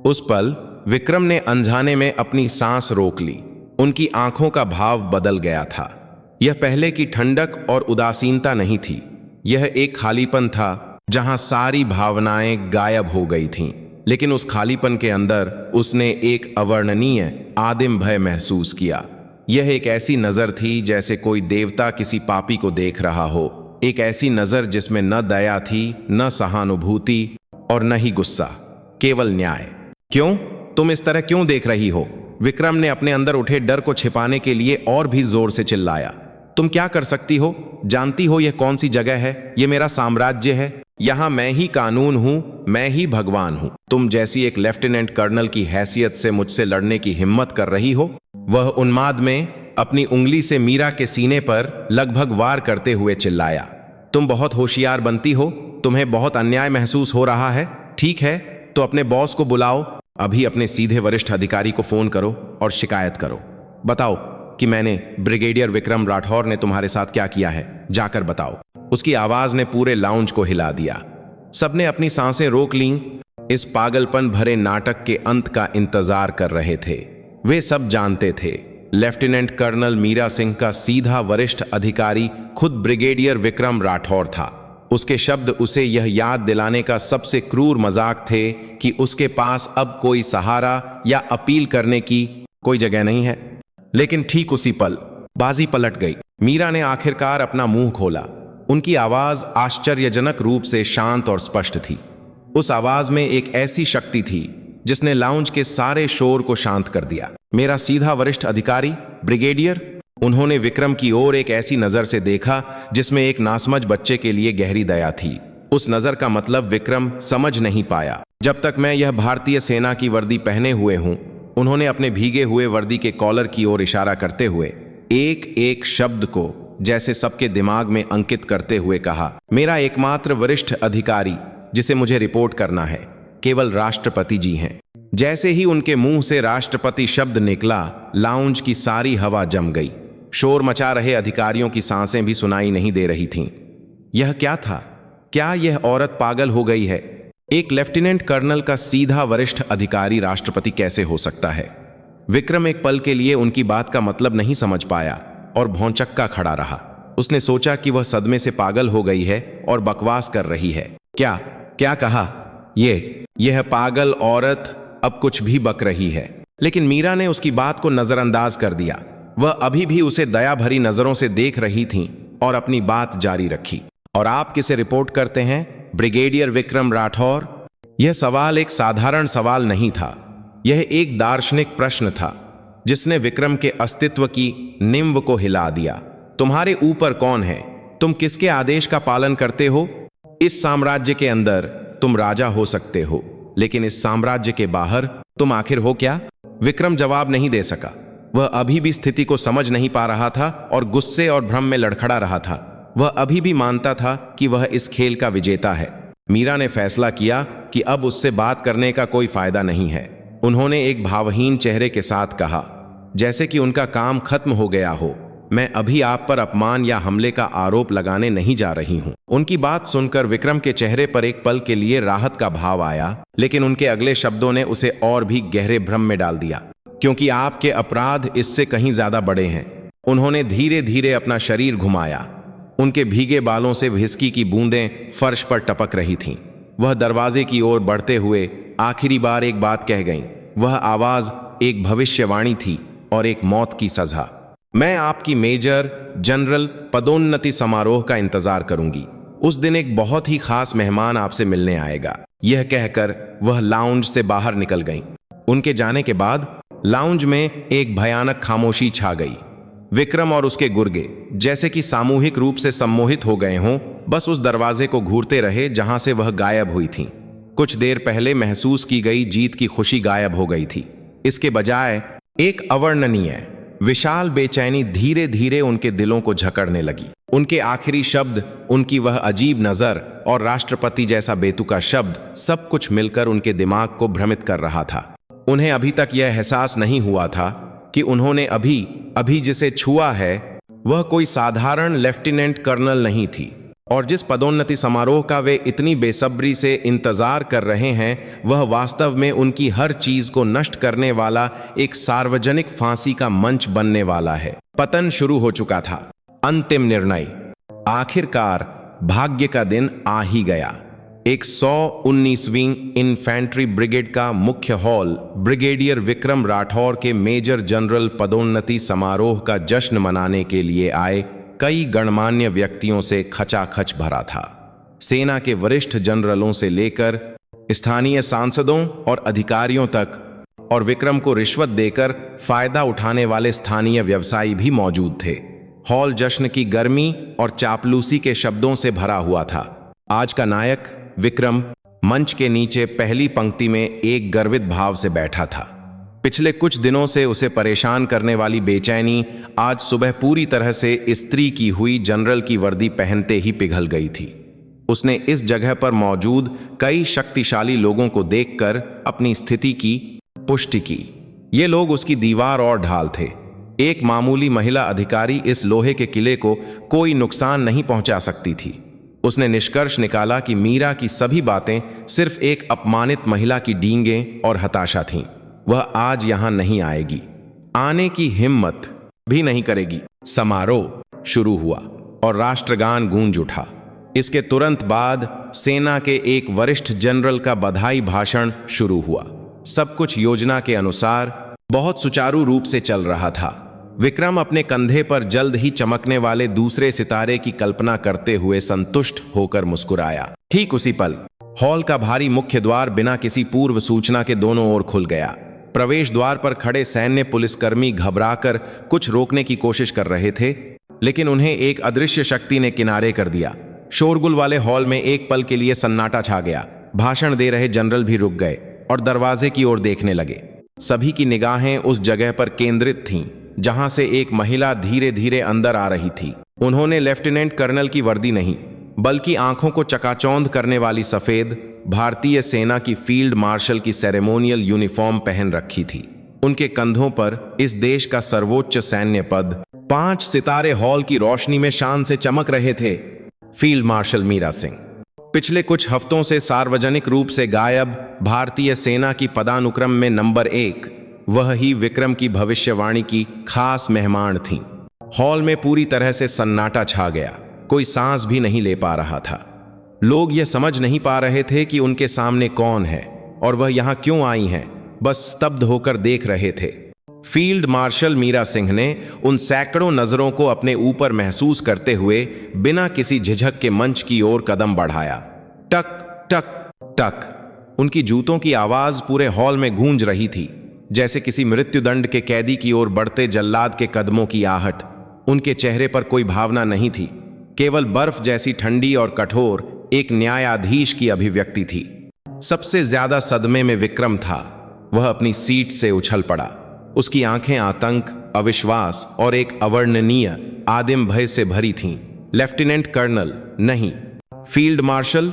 उस पल विक्रम ने अनजाने में अपनी सांस रोक ली। उनकी आंखों का भाव बदल गया था। यह पहले की ठंडक और उदासीनता नहीं थी। यह एक खालीपन था जहां सारी भावनाएं गायब हो गई थीं। लेकिन उस खालीपन के अंदर उसने एक अवर्णनीय आदिम भय महसूस किया। यह एक ऐसी नजर थी जैसे कोई देवता किसी पापी को देख रहा हो। एक ऐसी नजर जिसमें न दया थी, न सहानुभूति और न ही गुस्सा, केवल न्याय। क्यों? तुम इस तरह क्यों देख रही हो? विक्रम ने अपने अंदर उठे डर को छिपाने के लिए और भी जोर से चिल्लाया। तुम क्या कर सकती हो? जानती हो यह कौन सी जगह है? यह मेरा साम्राज्य है। यहां मैं ही कानून हूं, मैं ही भगवान हूं। तुम जैसी एक लेफ्टिनेंट कर्नल की हैसियत से मुझसे लड़ने की हिम्मत कर रही हो? वह उन्माद में अपनी उंगली से मीरा के सीने पर लगभग वार करते हुए चिल्लाया। तुम बहुत होशियार बनती हो। तुम्हें बहुत अन्याय महसूस हो रहा है। ठीक है, तो अपने बॉस को बुलाओ। अभी अपने सीधे वरिष्ठ अधिकारी को फोन करो और शिकायत करो। बताओ कि मैंने ब्रिगेडियर विक्रम राठौर ने तुम्हारे साथ क्या किया है। जाकर बताओ। उसकी आवाज ने पूरे लाउंज को हिला दिया। सबने अपनी सांसें रोक लीं। इस पागलपन भरे नाटक के अंत का इंतजार कर रहे थे। वे सब जानते थे लेफ्टिनेंट कर्नल मीरा सिंह का सीधा वरिष्ठ अधिकारी खुद ब्रिगेडियर विक्रम राठौर था। उसके शब्द उसे यह याद दिलाने का सबसे क्रूर मजाक थे कि उसके पास अब कोई सहारा या अपील करने की कोई जगह नहीं है। लेकिन ठीक उसी पल बाजी पलट गई। मीरा ने आखिरकार अपना मुंह खोला। उनकी आवाज आश्चर्यजनक रूप से शांत और स्पष्ट थी। उस आवाज में एक ऐसी शक्ति थी जिसने लाउंज के सारे शोर को शांत कर दिया। मेरा सीधा वरिष्ठ अधिकारी ब्रिगेडियर। उन्होंने विक्रम की ओर एक ऐसी नजर से देखा जिसमें एक नासमझ बच्चे के लिए गहरी दया थी। उस नजर का मतलब विक्रम समझ नहीं पाया। जब तक मैं यह भारतीय सेना की वर्दी पहने हुए हूं। उन्होंने अपने भीगे हुए वर्दी के कॉलर की ओर इशारा करते हुए एक एक शब्द को जैसे सबके दिमाग में अंकित करते हुए कहा। मेरा एकमात्र वरिष्ठ अधिकारी जिसे मुझे रिपोर्ट करना है केवल राष्ट्रपति जी हैं। जैसे ही उनके मुंह से राष्ट्रपति शब्द निकला, लाउंज की सारी हवा जम गई। शोर मचा रहे अधिकारियों की सांसें भी सुनाई नहीं दे रही थीं। यह क्या था? क्या यह औरत पागल हो गई है? एक लेफ्टिनेंट कर्नल का सीधा वरिष्ठ अधिकारी राष्ट्रपति कैसे हो सकता है? विक्रम एक पल के लिए उनकी बात का मतलब नहीं समझ पाया और भौंचक्का खड़ा रहा। उसने सोचा कि वह सदमे से पागल हो गई है और बकवास कर रही है। क्या क्या कहा? यह पागल औरत अब कुछ भी बक रही है। लेकिन मीरा ने उसकी बात को नजरअंदाज कर दिया। वह अभी भी उसे दया भरी नजरों से देख रही थीं और अपनी बात जारी रखी। और आप किसे रिपोर्ट करते हैं, ब्रिगेडियर विक्रम राठौर? यह सवाल एक साधारण सवाल नहीं था, यह एक दार्शनिक प्रश्न था जिसने विक्रम के अस्तित्व की नींव को हिला दिया। तुम्हारे ऊपर कौन है? तुम किसके आदेश का पालन करते हो? इस साम्राज्य के अंदर तुम राजा हो सकते हो, लेकिन इस साम्राज्य के बाहर तुम आखिर हो क्या? विक्रम जवाब नहीं दे सका। वह अभी भी स्थिति को समझ नहीं पा रहा था और गुस्से और भ्रम में लड़खड़ा रहा था। वह अभी भी मानता था कि वह इस खेल का विजेता है। मीरा ने फैसला किया कि अब उससे बात करने का कोई फायदा नहीं है। उन्होंने एक भावहीन चेहरे के साथ कहा, जैसे कि उनका काम खत्म हो गया हो, मैं अभी आप पर अपमान या हमले का आरोप लगाने नहीं जा रही हूं। उनकी बात सुनकर विक्रम के चेहरे पर एक पल के लिए राहत का भाव आया, लेकिन उनके अगले शब्दों ने उसे और भी गहरे भ्रम में डाल दिया। क्योंकि आपके अपराध इससे कहीं ज्यादा बड़े हैं। उन्होंने धीरे धीरे अपना शरीर घुमाया। उनके भीगे बालों से व्हिस्की की बूंदें फर्श पर टपक रही थीं। वह दरवाजे की ओर बढ़ते हुए आखिरी बार एक बात कह गईं। वह आवाज एक भविष्यवाणी थी और एक मौत की सजा। मैं आपकी मेजर जनरल पदोन्नति समारोह का इंतजार करूंगी। उस दिन एक बहुत ही खास मेहमान आपसे मिलने आएगा। यह कहकर वह लाउंज से बाहर निकल गईं। उनके जाने के बाद लाउंज में एक भयानक खामोशी छा गई। विक्रम और उसके गुर्गे जैसे कि सामूहिक रूप से सम्मोहित हो गए हों, बस उस दरवाजे को घूरते रहे जहां से वह गायब हुई थीं। कुछ देर पहले महसूस की गई जीत की खुशी गायब हो गई थी। इसके बजाय एक अवर्णनीय विशाल बेचैनी धीरे धीरे उनके दिलों को झकड़ने लगी। उनके आखिरी शब्द, उनकी वह अजीब नजर और राष्ट्रपति जैसा बेतुका शब्द, सब कुछ मिलकर उनके दिमाग को भ्रमित कर रहा था। उन्हें अभी तक यह एहसास नहीं हुआ था कि उन्होंने अभी जिसे छुआ है वह कोई साधारण लेफ्टिनेंट कर्नल नहीं थी, और जिस पदोन्नति समारोह का वे इतनी बेसब्री से इंतजार कर रहे हैं वह वास्तव में उनकी हर चीज को नष्ट करने वाला एक सार्वजनिक फांसी का मंच बनने वाला है। पतन शुरू हो चुका था। अंतिम निर्णय। आखिरकार भाग्य का दिन आ ही गया। 119वीं इन्फेंट्री ब्रिगेड का मुख्य हॉल ब्रिगेडियर विक्रम राठौर के मेजर जनरल पदोन्नति समारोह का जश्न मनाने के लिए आए कई गणमान्य व्यक्तियों से खचाखच भरा था। सेना के वरिष्ठ जनरलों से लेकर स्थानीय सांसदों और अधिकारियों तक, और विक्रम को रिश्वत देकर फायदा उठाने वाले स्थानीय व्यवसायी भी मौजूद थे। हॉल जश्न की गर्मी और चापलूसी के शब्दों से भरा हुआ था। आज का नायक विक्रम मंच के नीचे पहली पंक्ति में एक गर्वित भाव से बैठा था। पिछले कुछ दिनों से उसे परेशान करने वाली बेचैनी आज सुबह पूरी तरह से इस्त्री की हुई जनरल की वर्दी पहनते ही पिघल गई थी। उसने इस जगह पर मौजूद कई शक्तिशाली लोगों को देखकर अपनी स्थिति की पुष्टि की। ये लोग उसकी दीवार और ढाल थे। एक मामूली महिला अधिकारी इस लोहे के किले को कोई नुकसान नहीं पहुंचा सकती थी। उसने निष्कर्ष निकाला कि मीरा की सभी बातें सिर्फ एक अपमानित महिला की डींगें और हताशा थीं। वह आज यहां नहीं आएगी, आने की हिम्मत भी नहीं करेगी। समारोह शुरू हुआ और राष्ट्रगान गूंज उठा। इसके तुरंत बाद सेना के एक वरिष्ठ जनरल का बधाई भाषण शुरू हुआ। सब कुछ योजना के अनुसार बहुत सुचारू रूप से चल रहा था। विक्रम अपने कंधे पर जल्द ही चमकने वाले दूसरे सितारे की कल्पना करते हुए संतुष्ट होकर मुस्कुराया। ठीक उसी पल हॉल का भारी मुख्य द्वार बिना किसी पूर्व सूचना के दोनों ओर खुल गया। प्रवेश द्वार पर खड़े सैन्य पुलिसकर्मी घबराकर कुछ रोकने की कोशिश कर रहे थे, लेकिन उन्हें एक अदृश्य शक्ति ने किनारे कर दिया। शोरगुल वाले हॉल में एक पल के लिए सन्नाटा छा गया। भाषण दे रहे जनरल भी रुक गए और दरवाजे की ओर देखने लगे। सभी की निगाहें उस जगह पर केंद्रित थीं जहां से एक महिला धीरे धीरे अंदर आ रही थी। उन्होंने लेफ्टिनेंट कर्नल की वर्दी नहीं, बल्कि आंखों को चकाचौंध करने वाली सफेद भारतीय सेना की फील्ड मार्शल की सेरेमोनियल यूनिफॉर्म पहन रखी थी। उनके कंधों पर इस देश का सर्वोच्च सैन्य पद 5 सितारे हॉल की रोशनी में शान से चमक रहे थे। फील्ड मार्शल मीरा सिंह पिछले कुछ हफ्तों से सार्वजनिक रूप से गायब भारतीय सेना की पदानुक्रम में नंबर 1, वह ही विक्रम की भविष्यवाणी की खास मेहमान थीं। हॉल में पूरी तरह से सन्नाटा छा गया। कोई सांस भी नहीं ले पा रहा था। लोग यह समझ नहीं पा रहे थे कि उनके सामने कौन है और वह यहाँ क्यों आई हैं, बस स्तब्ध होकर देख रहे थे। फील्ड मार्शल मीरा सिंह ने उन सैकड़ों नजरों को अपने ऊपर महसूस करते हुए बिना किसी झिझक के मंच की ओर कदम बढ़ाया। टक टक टक उनकी जूतों की आवाज पूरे हॉल में गूंज रही थी, जैसे किसी मृत्युदंड के कैदी की ओर बढ़ते जल्लाद के कदमों की आहट। उनके चेहरे पर कोई भावना नहीं थी, केवल बर्फ जैसी ठंडी और कठोर एक न्यायाधीश की अभिव्यक्ति थी। सबसे ज्यादा सदमे में विक्रम था। वह अपनी सीट से उछल पड़ा। उसकी आंखें आतंक, अविश्वास और एक अवर्णनीय आदिम भय से भरी थीं। लेफ्टिनेंट कर्नल नहीं, फील्ड मार्शल।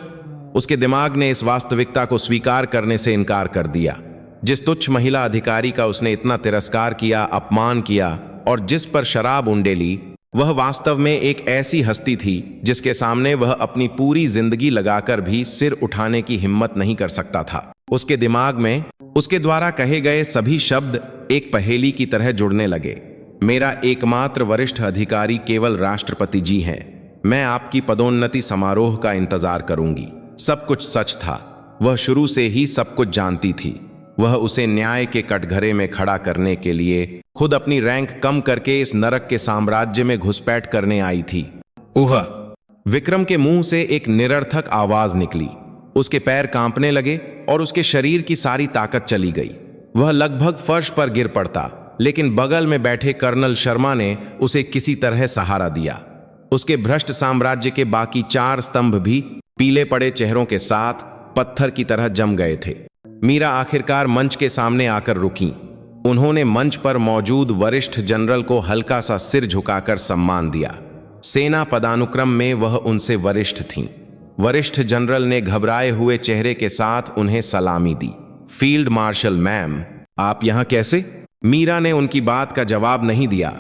उसके दिमाग ने इस वास्तविकता को स्वीकार करने से इनकार कर दिया। जिस तुच्छ महिला अधिकारी का उसने इतना तिरस्कार किया, अपमान किया और जिस पर शराब उंडेली, वह वास्तव में एक ऐसी हस्ती थी जिसके सामने वह अपनी पूरी जिंदगी लगाकर भी सिर उठाने की हिम्मत नहीं कर सकता था। उसके दिमाग में उसके द्वारा कहे गए सभी शब्द एक पहेली की तरह जुड़ने लगे। मेरा एकमात्र वरिष्ठ अधिकारी केवल राष्ट्रपति जी हैं। मैं आपकी पदोन्नति समारोह का इंतजार करूंगी। सब कुछ सच था। वह शुरू से ही सब कुछ जानती थी। वह उसे न्याय के कटघरे में खड़ा करने के लिए खुद अपनी रैंक कम करके इस नरक के साम्राज्य में घुसपैठ करने आई थी। उह! विक्रम के मुंह से एक निरर्थक आवाज निकली। उसके पैर कांपने लगे और उसके शरीर की सारी ताकत चली गई। वह लगभग फर्श पर गिर पड़ता, लेकिन बगल में बैठे कर्नल शर्मा ने उसे किसी तरह सहारा दिया। उसके भ्रष्ट साम्राज्य के बाकी 4 स्तंभ भी पीले पड़े चेहरों के साथ पत्थर की तरह जम गए थे। मीरा आखिरकार मंच के सामने आकर रुकी। उन्होंने मंच पर मौजूद वरिष्ठ जनरल को हल्का सा सिर झुकाकर सम्मान दिया। सेना पदानुक्रम में वह उनसे वरिष्ठ थीं। वरिष्ठ जनरल ने घबराए हुए चेहरे के साथ उन्हें सलामी दी। फील्ड मार्शल मैम, आप यहां कैसे? मीरा ने उनकी बात का जवाब नहीं दिया।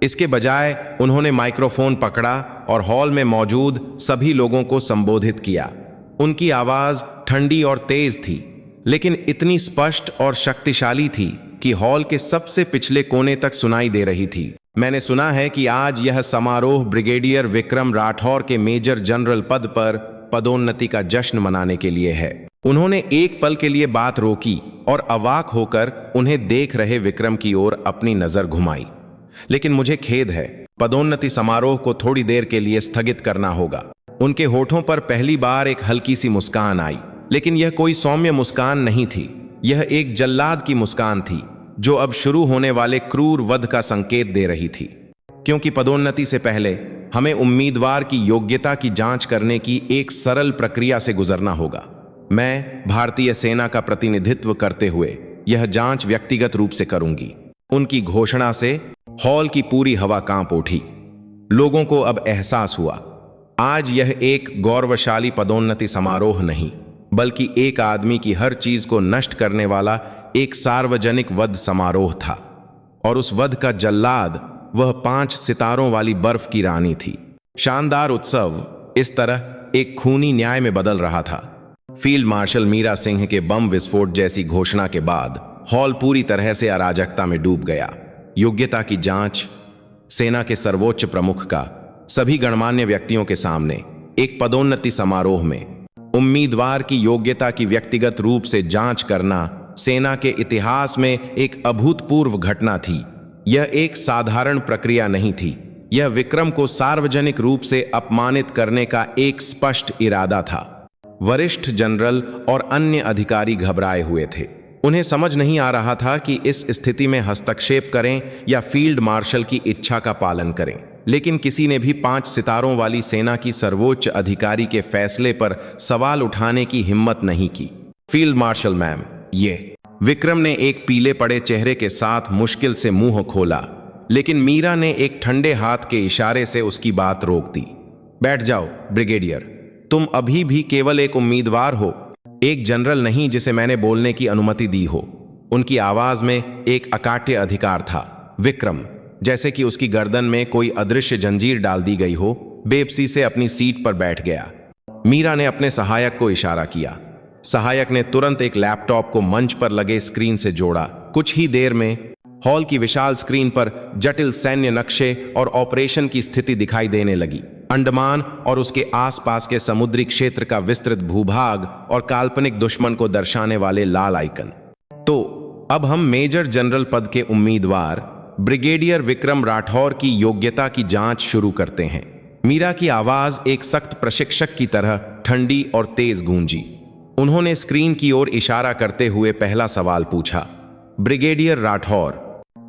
इसके बजाय उन्होंने माइक्रोफोन पकड़ा और हॉल में मौजूद सभी लोगों को संबोधित किया। उनकी आवाज ठंडी और तेज थी, लेकिन इतनी स्पष्ट और शक्तिशाली थी कि हॉल के सबसे पिछले कोने तक सुनाई दे रही थी। मैंने सुना है कि आज यह समारोह ब्रिगेडियर विक्रम राठौर के मेजर जनरल पद पर पदोन्नति का जश्न मनाने के लिए है। उन्होंने एक पल के लिए बात रोकी और अवाक होकर उन्हें देख रहे विक्रम की ओर अपनी नजर घुमाई। लेकिन मुझे खेद है, पदोन्नति समारोह को थोड़ी देर के लिए स्थगित करना होगा। उनके होठों पर पहली बार एक हल्की सी मुस्कान आई, लेकिन यह कोई सौम्य मुस्कान नहीं थी। यह एक जल्लाद की मुस्कान थी जो अब शुरू होने वाले क्रूर वध का संकेत दे रही थी। क्योंकि पदोन्नति से पहले हमें उम्मीदवार की योग्यता की जांच करने की एक सरल प्रक्रिया से गुजरना होगा। मैं भारतीय सेना का प्रतिनिधित्व करते हुए यह जांच व्यक्तिगत रूप से करूंगी। उनकी घोषणा से हॉल की पूरी हवा कांप उठी। लोगों को अब एहसास हुआ, आज यह एक गौरवशाली पदोन्नति समारोह नहीं, बल्कि एक आदमी की हर चीज को नष्ट करने वाला एक सार्वजनिक वध समारोह था। और उस वध का जल्लाद वह 5 सितारों वाली बर्फ की रानी थी। शानदार उत्सव इस तरह एक खूनी न्याय में बदल रहा था। फील्ड मार्शल मीरा सिंह के बम विस्फोट जैसी घोषणा के बाद हॉल पूरी तरह से अराजकता में डूब गया। योग्यता की जांच, सेना के सर्वोच्च प्रमुख का सभी गणमान्य व्यक्तियों के सामने एक पदोन्नति समारोह में उम्मीदवार की योग्यता की व्यक्तिगत रूप से जांच करना सेना के इतिहास में एक अभूतपूर्व घटना थी। यह एक साधारण प्रक्रिया नहीं थी। यह विक्रम को सार्वजनिक रूप से अपमानित करने का एक स्पष्ट इरादा था। वरिष्ठ जनरल और अन्य अधिकारी घबराए हुए थे। उन्हें समझ नहीं आ रहा था कि इस स्थिति में हस्तक्षेप करें या फील्ड मार्शल की इच्छा का पालन करें। लेकिन किसी ने भी 5 सितारों वाली सेना की सर्वोच्च अधिकारी के फैसले पर सवाल उठाने की हिम्मत नहीं की। फील्ड मार्शल मैम, ये विक्रम ने एक पीले पड़े चेहरे के साथ मुश्किल से मुंह खोला, लेकिन मीरा ने एक ठंडे हाथ के इशारे से उसकी बात रोक दी। बैठ जाओ ब्रिगेडियर, तुम अभी भी केवल एक उम्मीदवार हो, एक जनरल नहीं जिसे मैंने बोलने की अनुमति दी हो। उनकी आवाज में एक अकाट्य अधिकार था। विक्रम, जैसे कि उसकी गर्दन में कोई अदृश्य जंजीर डाल दी गई हो, बेबसी से अपनी सीट पर बैठ गया। मीरा ने अपने सहायक को इशारा किया। सहायक ने तुरंत एक लैपटॉप को मंच पर लगे स्क्रीन से जोड़ा। कुछ ही देर में हॉल की विशाल स्क्रीन पर जटिल सैन्य नक्शे और ऑपरेशन की स्थिति दिखाई देने लगी। अंडमान और उसके आसपास के समुद्री क्षेत्र का विस्तृत भूभाग और काल्पनिक दुश्मन को दर्शाने वाले लाल आइकन। तो अब हम मेजर जनरल पद के उम्मीदवार ब्रिगेडियर विक्रम राठौर की योग्यता की जांच शुरू करते हैं। मीरा की आवाज एक सख्त प्रशिक्षक की तरह ठंडी और तेज गूंजी। उन्होंने स्क्रीन की ओर इशारा करते हुए पहला सवाल पूछा। ब्रिगेडियर राठौर,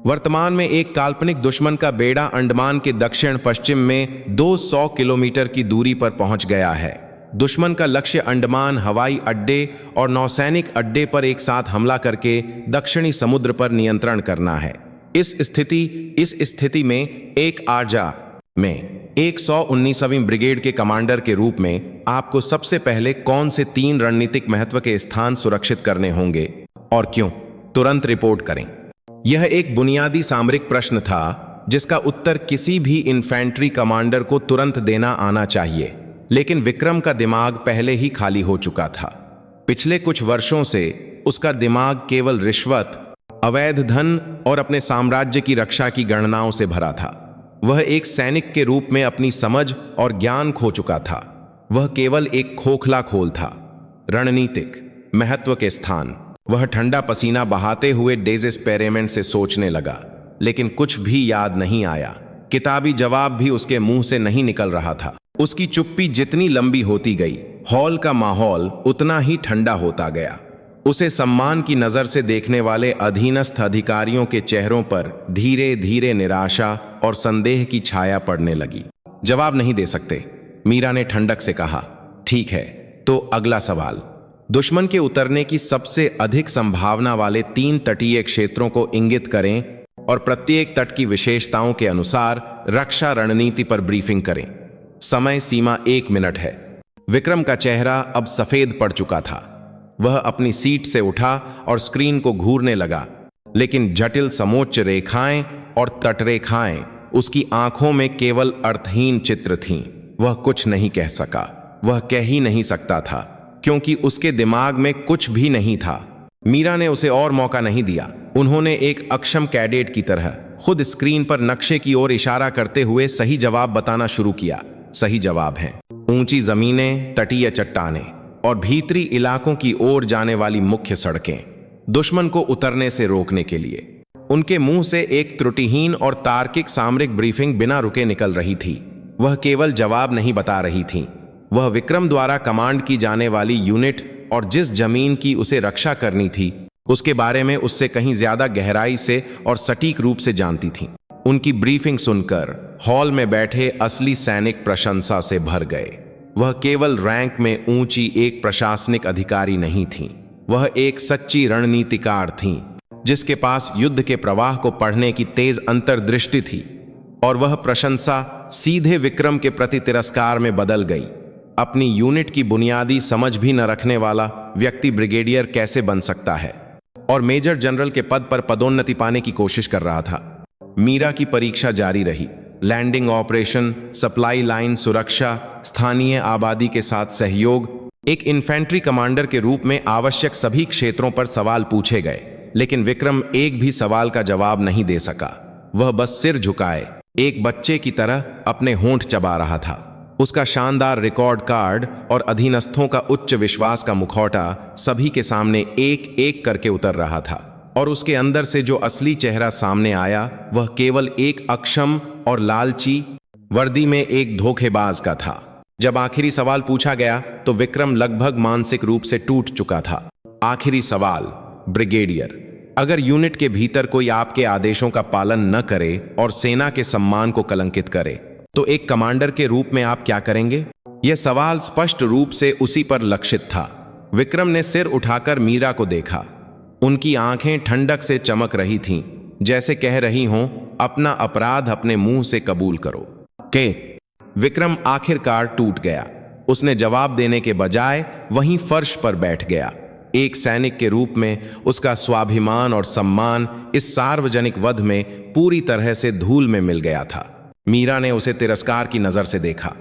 वर्तमान में एक काल्पनिक दुश्मन का बेड़ा अंडमान के दक्षिण पश्चिम में 200 किलोमीटर की दूरी पर पहुंच गया है। दुश्मन का लक्ष्य अंडमान हवाई अड्डे और नौसैनिक अड्डे पर एक साथ हमला करके दक्षिणी समुद्र पर नियंत्रण करना है। इस स्थिति में एक आर्जा में 119वीं ब्रिगेड के कमांडर के रूप में आपको सबसे पहले कौन से 3 रणनीतिक महत्व के स्थान सुरक्षित करने होंगे और क्यों? तुरंत रिपोर्ट करें। यह एक बुनियादी सामरिक प्रश्न था जिसका उत्तर किसी भी इन्फेंट्री कमांडर को तुरंत देना आना चाहिए, लेकिन विक्रम का दिमाग पहले ही खाली हो चुका था। पिछले कुछ वर्षों से उसका दिमाग केवल रिश्वत, अवैध धन और अपने साम्राज्य की रक्षा की गणनाओं से भरा था। वह एक सैनिक के रूप में अपनी समझ और ज्ञान खो चुका था। वह केवल एक खोखला खोल था। रणनीतिक महत्व के स्थान। वह ठंडा पसीना बहाते हुए डेज़ेस्पेरेमेंट से सोचने लगा, लेकिन कुछ भी याद नहीं आया। किताबी जवाब भी उसके मुंह से नहीं निकल रहा था। उसकी चुप्पी जितनी लंबी होती गई, हॉल का माहौल उतना ही ठंडा होता गया। उसे सम्मान की नजर से देखने वाले अधीनस्थ अधिकारियों के चेहरों पर धीरे धीरे निराशा और संदेह की छाया पड़ने लगी। जवाब नहीं दे सकते, मीरा ने ठंडक से कहा। ठीक है, तो अगला सवाल। दुश्मन के उतरने की सबसे अधिक संभावना वाले 3 तटीय क्षेत्रों को इंगित करें और प्रत्येक तट की विशेषताओं के अनुसार रक्षा रणनीति पर ब्रीफिंग करें। समय सीमा 1 मिनट है। विक्रम का चेहरा अब सफेद पड़ चुका था। वह अपनी सीट से उठा और स्क्रीन को घूरने लगा, लेकिन जटिल समोच्च रेखाएं और तटरेखाएं उसकी आंखों में केवल अर्थहीन चित्र थीं। वह कुछ नहीं कह सका। वह कह ही नहीं सकता था, क्योंकि उसके दिमाग में कुछ भी नहीं था। मीरा ने उसे और मौका नहीं दिया। उन्होंने एक अक्षम कैडेट की तरह खुद स्क्रीन पर नक्शे की ओर इशारा करते हुए सही जवाब बताना शुरू किया। सही जवाब है ऊंची जमीनें, तटीय चट्टानें और भीतरी इलाकों की ओर जाने वाली मुख्य सड़कें। दुश्मन को उतरने से रोकने के लिए उनके मुंह से एक त्रुटिहीन और तार्किक सामरिक ब्रीफिंग बिना रुके निकल रही थी। वह केवल जवाब नहीं बता रही थी, वह विक्रम द्वारा कमांड की जाने वाली यूनिट और जिस जमीन की उसे रक्षा करनी थी उसके बारे में उससे कहीं ज्यादा गहराई से और सटीक रूप से जानती थी। उनकी ब्रीफिंग सुनकर हॉल में बैठे असली सैनिक प्रशंसा से भर गए। वह केवल रैंक में ऊंची एक प्रशासनिक अधिकारी नहीं थी, वह एक सच्ची रणनीतिकार थीं, जिसके पास युद्ध के प्रवाह को पढ़ने की तेज अंतर्दृष्टि थी। और वह प्रशंसा सीधे विक्रम के प्रति तिरस्कार में बदल गई। अपनी यूनिट की बुनियादी समझ भी न रखने वाला व्यक्ति ब्रिगेडियर कैसे बन सकता है और मेजर जनरल के पद पर पदोन्नति पाने की कोशिश कर रहा था। मीरा की परीक्षा जारी रही। लैंडिंग ऑपरेशन, सप्लाई लाइन सुरक्षा, स्थानीय आबादी के साथ सहयोग। एक इन्फेंट्री कमांडर के रूप में आवश्यक सभी क्षेत्रों पर सवाल पूछे गए, लेकिन विक्रम एक भी सवाल का जवाब नहीं दे सका। वह बस सिर झुकाए एक बच्चे की तरह अपने होंठ चबा रहा था। उसका शानदार रिकॉर्ड कार्ड और अधीनस्थों का उच्च विश्वास का मुखौटा सभी के सामने एक एक करके उतर रहा था, और उसके अंदर से जो असली चेहरा सामने आया वह केवल एक अक्षम और लालची वर्दी में एक धोखेबाज का था। जब आखिरी सवाल पूछा गया तो विक्रम लगभग मानसिक रूप से टूट चुका था। आखिरी सवाल, ब्रिगेडियर, अगर यूनिट के भीतर कोई आपके आदेशों का पालन न करे और सेना के सम्मान को कलंकित करे तो एक कमांडर के रूप में आप क्या करेंगे? यह सवाल स्पष्ट रूप से उसी पर लक्षित था। विक्रम ने सिर उठाकर मीरा को देखा। उनकी आंखें ठंडक से चमक रही थीं, जैसे कह रही हों, अपना अपराध अपने मुंह से कबूल करो। के विक्रम आखिरकार टूट गया। उसने जवाब देने के बजाय वहीं फर्श पर बैठ गया। एक सैनिक के रूप में उसका स्वाभिमान और सम्मान इस सार्वजनिक वध में पूरी तरह से धूल में मिल गया था। मीरा ने उसे तिरस्कार की नजर से देखा।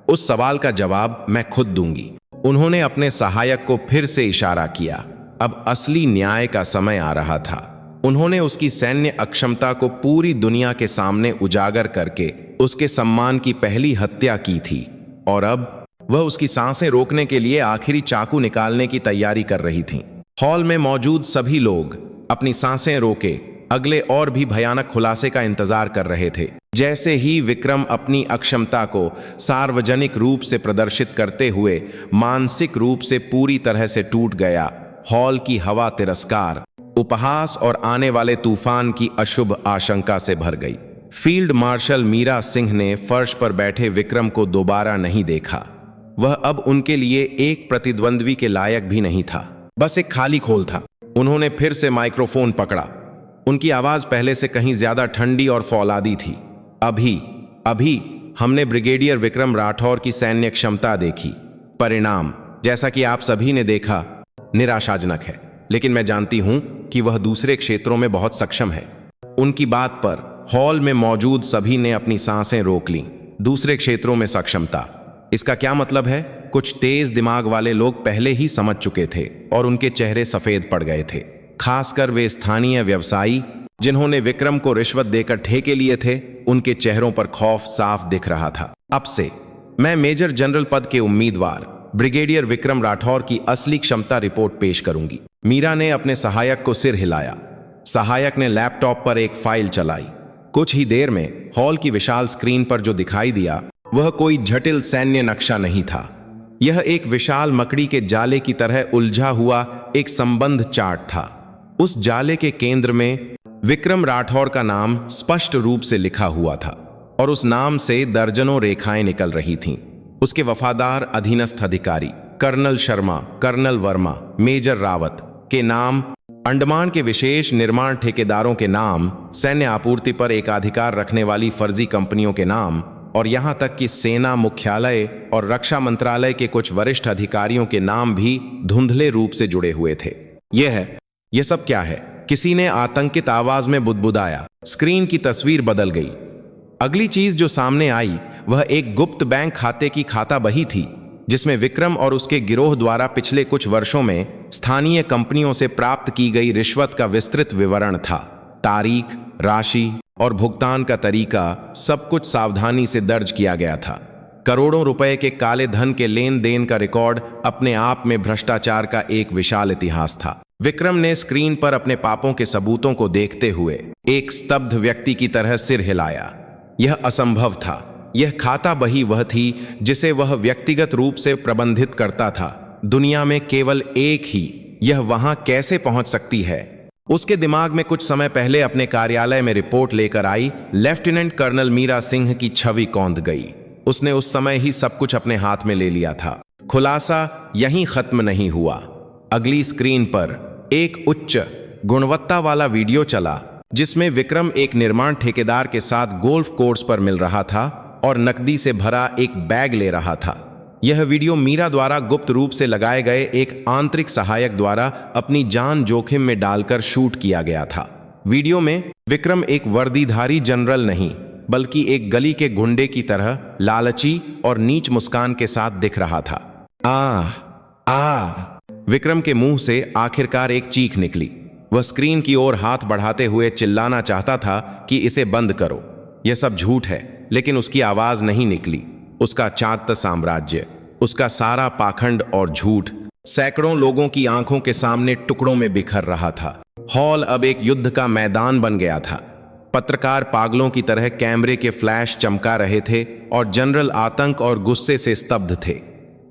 उस सवाल का जवाब मैं खुद दूंगी। उन्होंने अपने सहायक को फिर से इशारा किया। अब असली न्याय का समय आ रहा था। उन्होंने उसकी सैन्य अक्षमता को पूरी दुनिया के सामने उजागर करके उसके सम्मान की पहली हत्या की थी और अब वह उसकी सांसें रोकने के लिए आखिरी चाकू निकालने की तैयारी कर रही थीं। हॉल में मौजूद सभी लोग अपनी सांसें रोके अगले और भी भयानक खुलासे का इंतजार कर रहे थे। जैसे ही विक्रम अपनी अक्षमता को सार्वजनिक रूप से प्रदर्शित करते हुए मानसिक रूप से पूरी तरह से टूट गया, हॉल की हवा तिरस्कार, उपहास और आने वाले तूफान की अशुभ आशंका से भर गई। फील्ड मार्शल मीरा सिंह ने फर्श पर बैठे विक्रम को दोबारा नहीं देखा। वह अब उनके लिए एक प्रतिद्वंद्वी के लायक भी नहीं था, बस एक खाली खोल था। उन्होंने फिर से माइक्रोफोन पकड़ा। उनकी आवाज पहले से कहीं ज्यादा ठंडी और फौलादी थी। अभी हमने ब्रिगेडियर विक्रम राठौर की सैन्य क्षमता देखी। परिणाम, जैसा कि आप सभी ने देखा, निराशाजनक है, लेकिन मैं जानती हूं कि वह दूसरे क्षेत्रों में बहुत सक्षम है। उनकी बात पर हॉल में मौजूद सभी ने अपनी सांसें रोक लीं। दूसरे क्षेत्रों में सक्षमता, इसका क्या मतलब है? कुछ तेज दिमाग वाले लोग पहले ही समझ चुके थे और उनके चेहरे सफेद पड़ गए थे। खासकर वे स्थानीय व्यवसायी जिन्होंने विक्रम को रिश्वत देकर ठेके लिए थे, उनके चेहरों पर खौफ साफ दिख रहा था। अब से मैं मेजर जनरल पद के उम्मीदवार ब्रिगेडियर विक्रम राठौर की असली क्षमता रिपोर्ट पेश करूंगी। मीरा ने अपने सहायक को सिर हिलाया। सहायक ने लैपटॉप पर एक फाइल चलाई। कुछ ही देर में हॉल की विशाल स्क्रीन पर जो दिखाई दिया वह कोई जटिल सैन्य नक्शा नहीं था। यह एक विशाल मकड़ी के जाले की तरह उलझा हुआ एक संबंध चार्ट था। उस जाले के केंद्र में विक्रम राठौर का नाम स्पष्ट रूप से लिखा हुआ था और उस नाम से दर्जनों रेखाएं निकल रही थीं। उसके वफादार अधीनस्थ अधिकारी colonel Sharma, colonel Verma, major Rawat के नाम, अंडमान के विशेष निर्माण ठेकेदारों के नाम, सैन्य आपूर्ति पर एकाधिकार रखने वाली फर्जी कंपनियों के नाम और यहां तक कि सेना मुख्यालय और रक्षा मंत्रालय के कुछ वरिष्ठ अधिकारियों के नाम भी धुंधले रूप से जुड़े हुए थे। यह सब क्या है? किसी ने आतंकित आवाज में बुदबुदाया। स्क्रीन की तस्वीर बदल गई। अगली चीज जो सामने आई वह एक गुप्त बैंक खाते की खाता बही थी, जिसमें विक्रम और उसके गिरोह द्वारा पिछले कुछ वर्षों में स्थानीय कंपनियों से प्राप्त की गई रिश्वत का विस्तृत विवरण था। तारीख, राशि और भुगतान का तरीका सब कुछ सावधानी से दर्ज किया गया था। करोड़ों रुपए के काले धन के लेन देन का रिकॉर्ड अपने आप में भ्रष्टाचार का एक विशाल इतिहास था। विक्रम ने स्क्रीन पर अपने पापों के सबूतों को देखते हुए एक स्तब्ध व्यक्ति की तरह सिर हिलाया। यह असंभव था। यह खाता बही वह थी जिसे वह व्यक्तिगत रूप से प्रबंधित करता था। दुनिया में केवल एक ही यह वहां कैसे पहुंच सकती है? उसके दिमाग में कुछ समय पहले अपने कार्यालय में रिपोर्ट लेकर आई लेफ्टिनेंट कर्नल मीरा सिंह की छवि कौंध गई। उसने उस समय ही सब कुछ अपने हाथ में ले लिया था। खुलासा यहीं खत्म नहीं हुआ। अगली स्क्रीन पर एक उच्च गुणवत्ता वाला वीडियो चला, जिसमें विक्रम एक निर्माण ठेकेदार के साथ गोल्फ कोर्स पर मिल रहा था और नकदी से भरा एक बैग ले रहा था। यह वीडियो मीरा द्वारा गुप्त रूप से लगाए गए एक आंतरिक सहायक द्वारा अपनी जान जोखिम में डालकर शूट किया गया था। वीडियो में विक्रम एक वर्दीधारी जनरल नहीं, बल्कि एक गली के गुंडे की तरह लालची और नीच मुस्कान के साथ दिख रहा था। विक्रम के मुंह से आखिरकार एक चीख निकली। वह स्क्रीन की ओर हाथ बढ़ाते हुए चिल्लाना चाहता था कि इसे बंद करो, यह सब झूठ है, लेकिन उसकी आवाज नहीं निकली। उसका चात्त साम्राज्य, उसका सारा पाखंड और झूठ सैकड़ों लोगों की आंखों के सामने टुकड़ों में बिखर रहा था। हॉल अब एक युद्ध का मैदान बन गया था। पत्रकार पागलों की तरह कैमरे के फ्लैश चमका रहे थे और जनरल आतंक और गुस्से से स्तब्ध थे।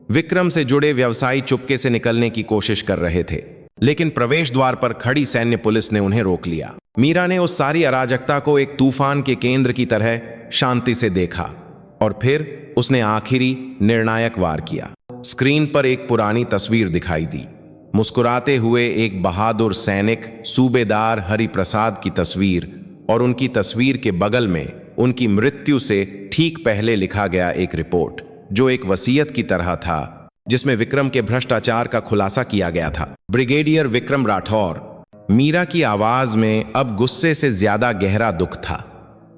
विक्रम से जुड़े व्यवसायी चुपके से निकलने की कोशिश कर रहे थे, लेकिन प्रवेश द्वार पर खड़ी सैन्य पुलिस ने उन्हें रोक लिया। मीरा ने उस सारी अराजकता को एक तूफान के केंद्र की तरह शांति से देखा और फिर उसने आखिरी निर्णायक वार किया। स्क्रीन पर एक पुरानी तस्वीर दिखाई दी। मुस्कुराते हुए एक बहादुर सैनिक सूबेदार हरिप्रसाद की तस्वीर और उनकी तस्वीर के बगल में उनकी मृत्यु से ठीक पहले लिखा गया एक रिपोर्ट, जो एक वसीयत की तरह था, जिसमें विक्रम के भ्रष्टाचार का खुलासा किया गया था। ब्रिगेडियर विक्रम राठौर। मीरा की आवाज में अब गुस्से से ज्यादा गहरा दुख था।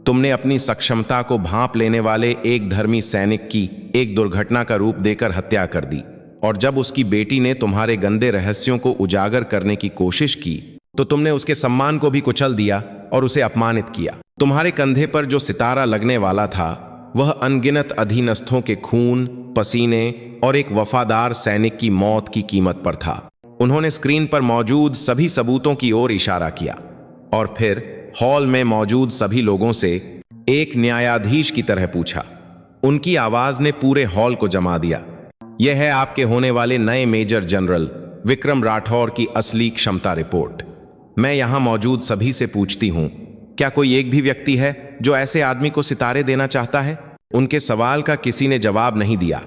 तुमने अपनी सक्षमता को भांप लेने वाले एक धर्मी सैनिक की एक दुर्घटना का रूप देकर हत्या कर दी, और जब उसकी बेटी ने तुम्हारे गंदे रहस्यों को उजागर करने की कोशिश की तो तुमने उसके सम्मान को भी कुचल दिया और उसे अपमानित किया। तुम्हारे कंधे पर जो सितारा लगने वाला था वह अनगिनत अधीनस्थों के खून, पसीने और एक वफादार सैनिक की मौत की कीमत पर था। उन्होंने स्क्रीन पर मौजूद सभी सबूतों की ओर इशारा किया और फिर हॉल में मौजूद सभी लोगों से एक न्यायाधीश की तरह पूछा। उनकी आवाज ने पूरे हॉल को जमा दिया। यह है आपके होने वाले नए मेजर जनरल विक्रम राठौर की असली क्षमता रिपोर्ट। मैं यहां मौजूद सभी से पूछती हूं, क्या कोई एक भी व्यक्ति है जो ऐसे आदमी को सितारे देना चाहता है? उनके सवाल का किसी ने जवाब नहीं दिया।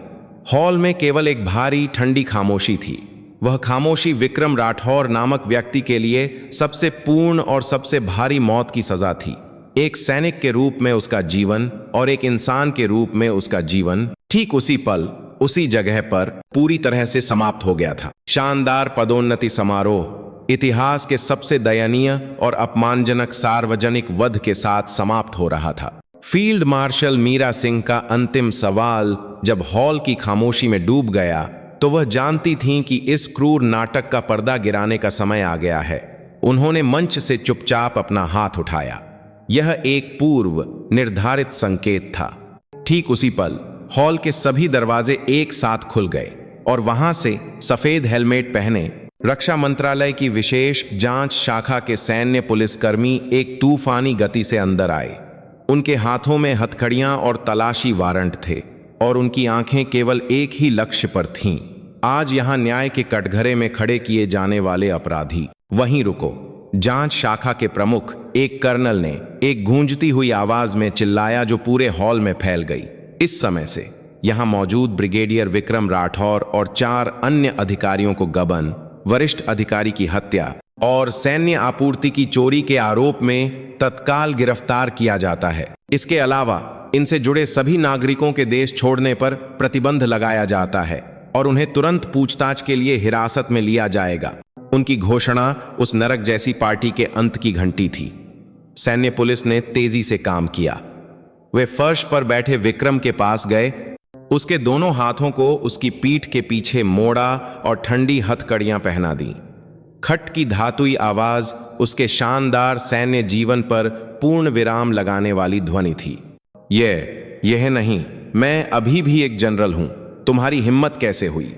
हॉल में केवल एक भारी ठंडी खामोशी थी। वह खामोशी विक्रम राठौर नामक व्यक्ति के लिए सबसे पूर्ण और सबसे भारी मौत की सजा थी। एक सैनिक के रूप में उसका जीवन और एक इंसान के रूप में उसका जीवन ठीक उसी पल, उसी जगह पर पूरी तरह से समाप्त हो गया था। शानदार पदोन्नति समारोह इतिहास के सबसे दयनीय और अपमानजनक सार्वजनिक वध के साथ समाप्त हो रहा था। फील्ड मार्शल मीरा सिंह का अंतिम सवाल जब हॉल की खामोशी में डूब गया तो वह जानती थीं कि इस क्रूर नाटक का पर्दा गिराने का समय आ गया है। उन्होंने मंच से चुपचाप अपना हाथ उठाया। यह एक पूर्व निर्धारित संकेत था। ठीक उसी पल हॉल के सभी दरवाजे एक साथ खुल गए और वहां से सफेद हेलमेट पहने रक्षा मंत्रालय की विशेष जांच शाखा के सैन्य पुलिसकर्मी एक तूफानी गति से अंदर आए। उनके हाथों में हथकड़ियां और तलाशी वारंट थे और उनकी आंखें केवल एक ही लक्ष्य पर थीं। आज यहां न्याय के कटघरे में खड़े किए जाने वाले अपराधी। वहीं रुको, जांच शाखा के प्रमुख एक कर्नल ने एक गूंजती हुई आवाज में चिल्लाया जो पूरे हॉल में फैल गई। इस समय से यहां मौजूद ब्रिगेडियर विक्रम राठौर और 4 अन्य अधिकारियों को गबन, वरिष्ठ अधिकारी की हत्या और सैन्य आपूर्ति की चोरी के आरोप में तत्काल गिरफ्तार किया जाता है। इसके अलावा इनसे जुड़े सभी नागरिकों के देश छोड़ने पर प्रतिबंध लगाया जाता है और उन्हें तुरंत पूछताछ के लिए हिरासत में लिया जाएगा। उनकी घोषणा उस नरक जैसी पार्टी के अंत की घंटी थी। सैन्य पुलिस ने तेजी से काम किया। वे फर्श पर बैठे विक्रम के पास गए, उसके दोनों हाथों को उसकी पीठ के पीछे मोड़ा और ठंडी हथकड़ियां पहना दी। खट की धातुई आवाज उसके शानदार सैन्य जीवन पर पूर्ण विराम लगाने वाली ध्वनि थी। यह नहीं, मैं अभी भी एक जनरल हूं। तुम्हारी हिम्मत कैसे हुई?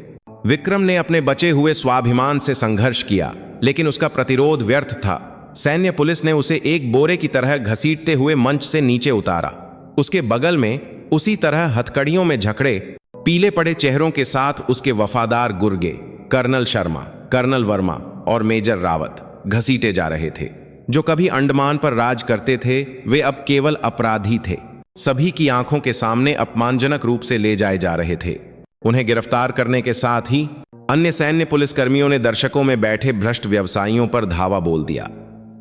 विक्रम ने अपने बचे हुए स्वाभिमान से संघर्ष किया, लेकिन उसका प्रतिरोध व्यर्थ था। सैन्य पुलिस ने उसे एक बोरे की तरह घसीटते हुए मंच से नीचे उतारा। उसके बगल में उसी तरह हथकड़ियों में जकड़े पीले पड़े चेहरों के साथ उसके वफादार गुर्गे कर्नल शर्मा, कर्नल वर्मा और मेजर रावत घसीटे जा रहे थे। जो कभी अंडमान पर राज करते थे वे अब केवल अपराधी थे। सभी की आंखों के सामने अपमानजनक रूप से ले जाए जा रहे थे। उन्हें गिरफ्तार करने के साथ ही अन्य सैन्य पुलिसकर्मियों ने दर्शकों में बैठे भ्रष्ट व्यवसायियों पर धावा बोल दिया।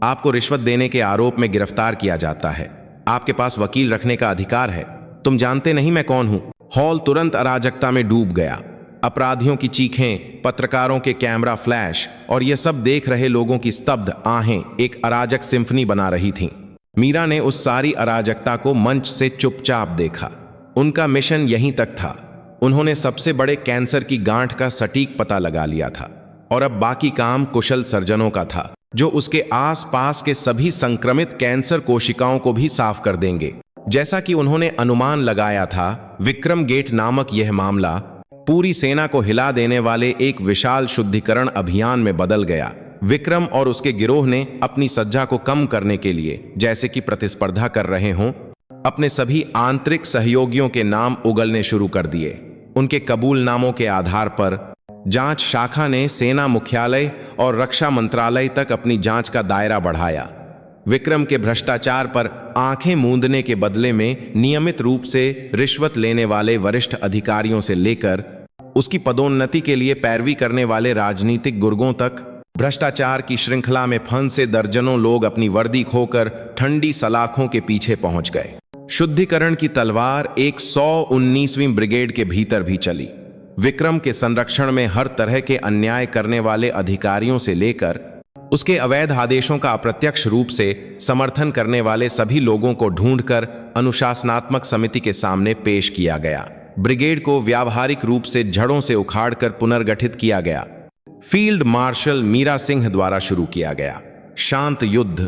आपको रिश्वत देने के आरोप में गिरफ्तार किया जाता है। आपके पास वकील रखने का अधिकार है। तुम जानते नहीं मैं कौन हूं? हॉल तुरंत अराजकता में डूब गया। अपराधियों की चीखें, पत्रकारों के कैमरा फ्लैश और यह सब देख रहे लोगों की स्तब्ध आहें एक अराजक सिम्फनी बना रही थीं। मीरा ने उस सारी अराजकता को मंच से चुपचाप देखा। उनका मिशन यहीं तक था। उन्होंने सबसे बड़े कैंसर की गांठ का सटीक पता लगा लिया था और अब बाकी काम कुशल सर्जनों का था, जो उसके आसपास के सभी संक्रमित कैंसर कोशिकाओं को भी साफ कर देंगे। जैसा कि उन्होंने अनुमान लगाया था, विक्रम गेट नामक यह मामला पूरी सेना को हिला देने वाले एक विशाल शुद्धिकरण अभियान में बदल गया। विक्रम और उसके गिरोह ने अपनी सज्जा को कम करने के लिए, जैसे कि प्रतिस्पर्धा कर रहे हों, अपने सभी आंतरिक सहयोगियों के नाम उगलने शुरू कर दिए। उनके कबूलनामों के आधार पर जांच शाखा ने सेना मुख्यालय और रक्षा मंत्रालय तक अपनी जांच का दायरा बढ़ाया। विक्रम के भ्रष्टाचार पर आंखें मूंदने के बदले में नियमित रूप से रिश्वत लेने वाले वरिष्ठ अधिकारियों से लेकर उसकी पदोन्नति के लिए पैरवी करने वाले राजनीतिक गुर्गों तक भ्रष्टाचार की श्रृंखला में फंसे दर्जनों लोग अपनी वर्दी खोकर ठंडी सलाखों के पीछे पहुंच गए। शुद्धिकरण की तलवार 119वीं ब्रिगेड के भीतर भी चली। विक्रम के संरक्षण में हर तरह के अन्याय करने वाले अधिकारियों से लेकर उसके अवैध आदेशों का अप्रत्यक्ष रूप से समर्थन करने वाले सभी लोगों को ढूंढकर अनुशासनात्मक समिति के सामने पेश किया गया। ब्रिगेड को व्यावहारिक रूप से जड़ों से उखाड़कर पुनर्गठित किया गया। फील्ड मार्शल मीरा सिंह द्वारा शुरू किया गया शांत युद्ध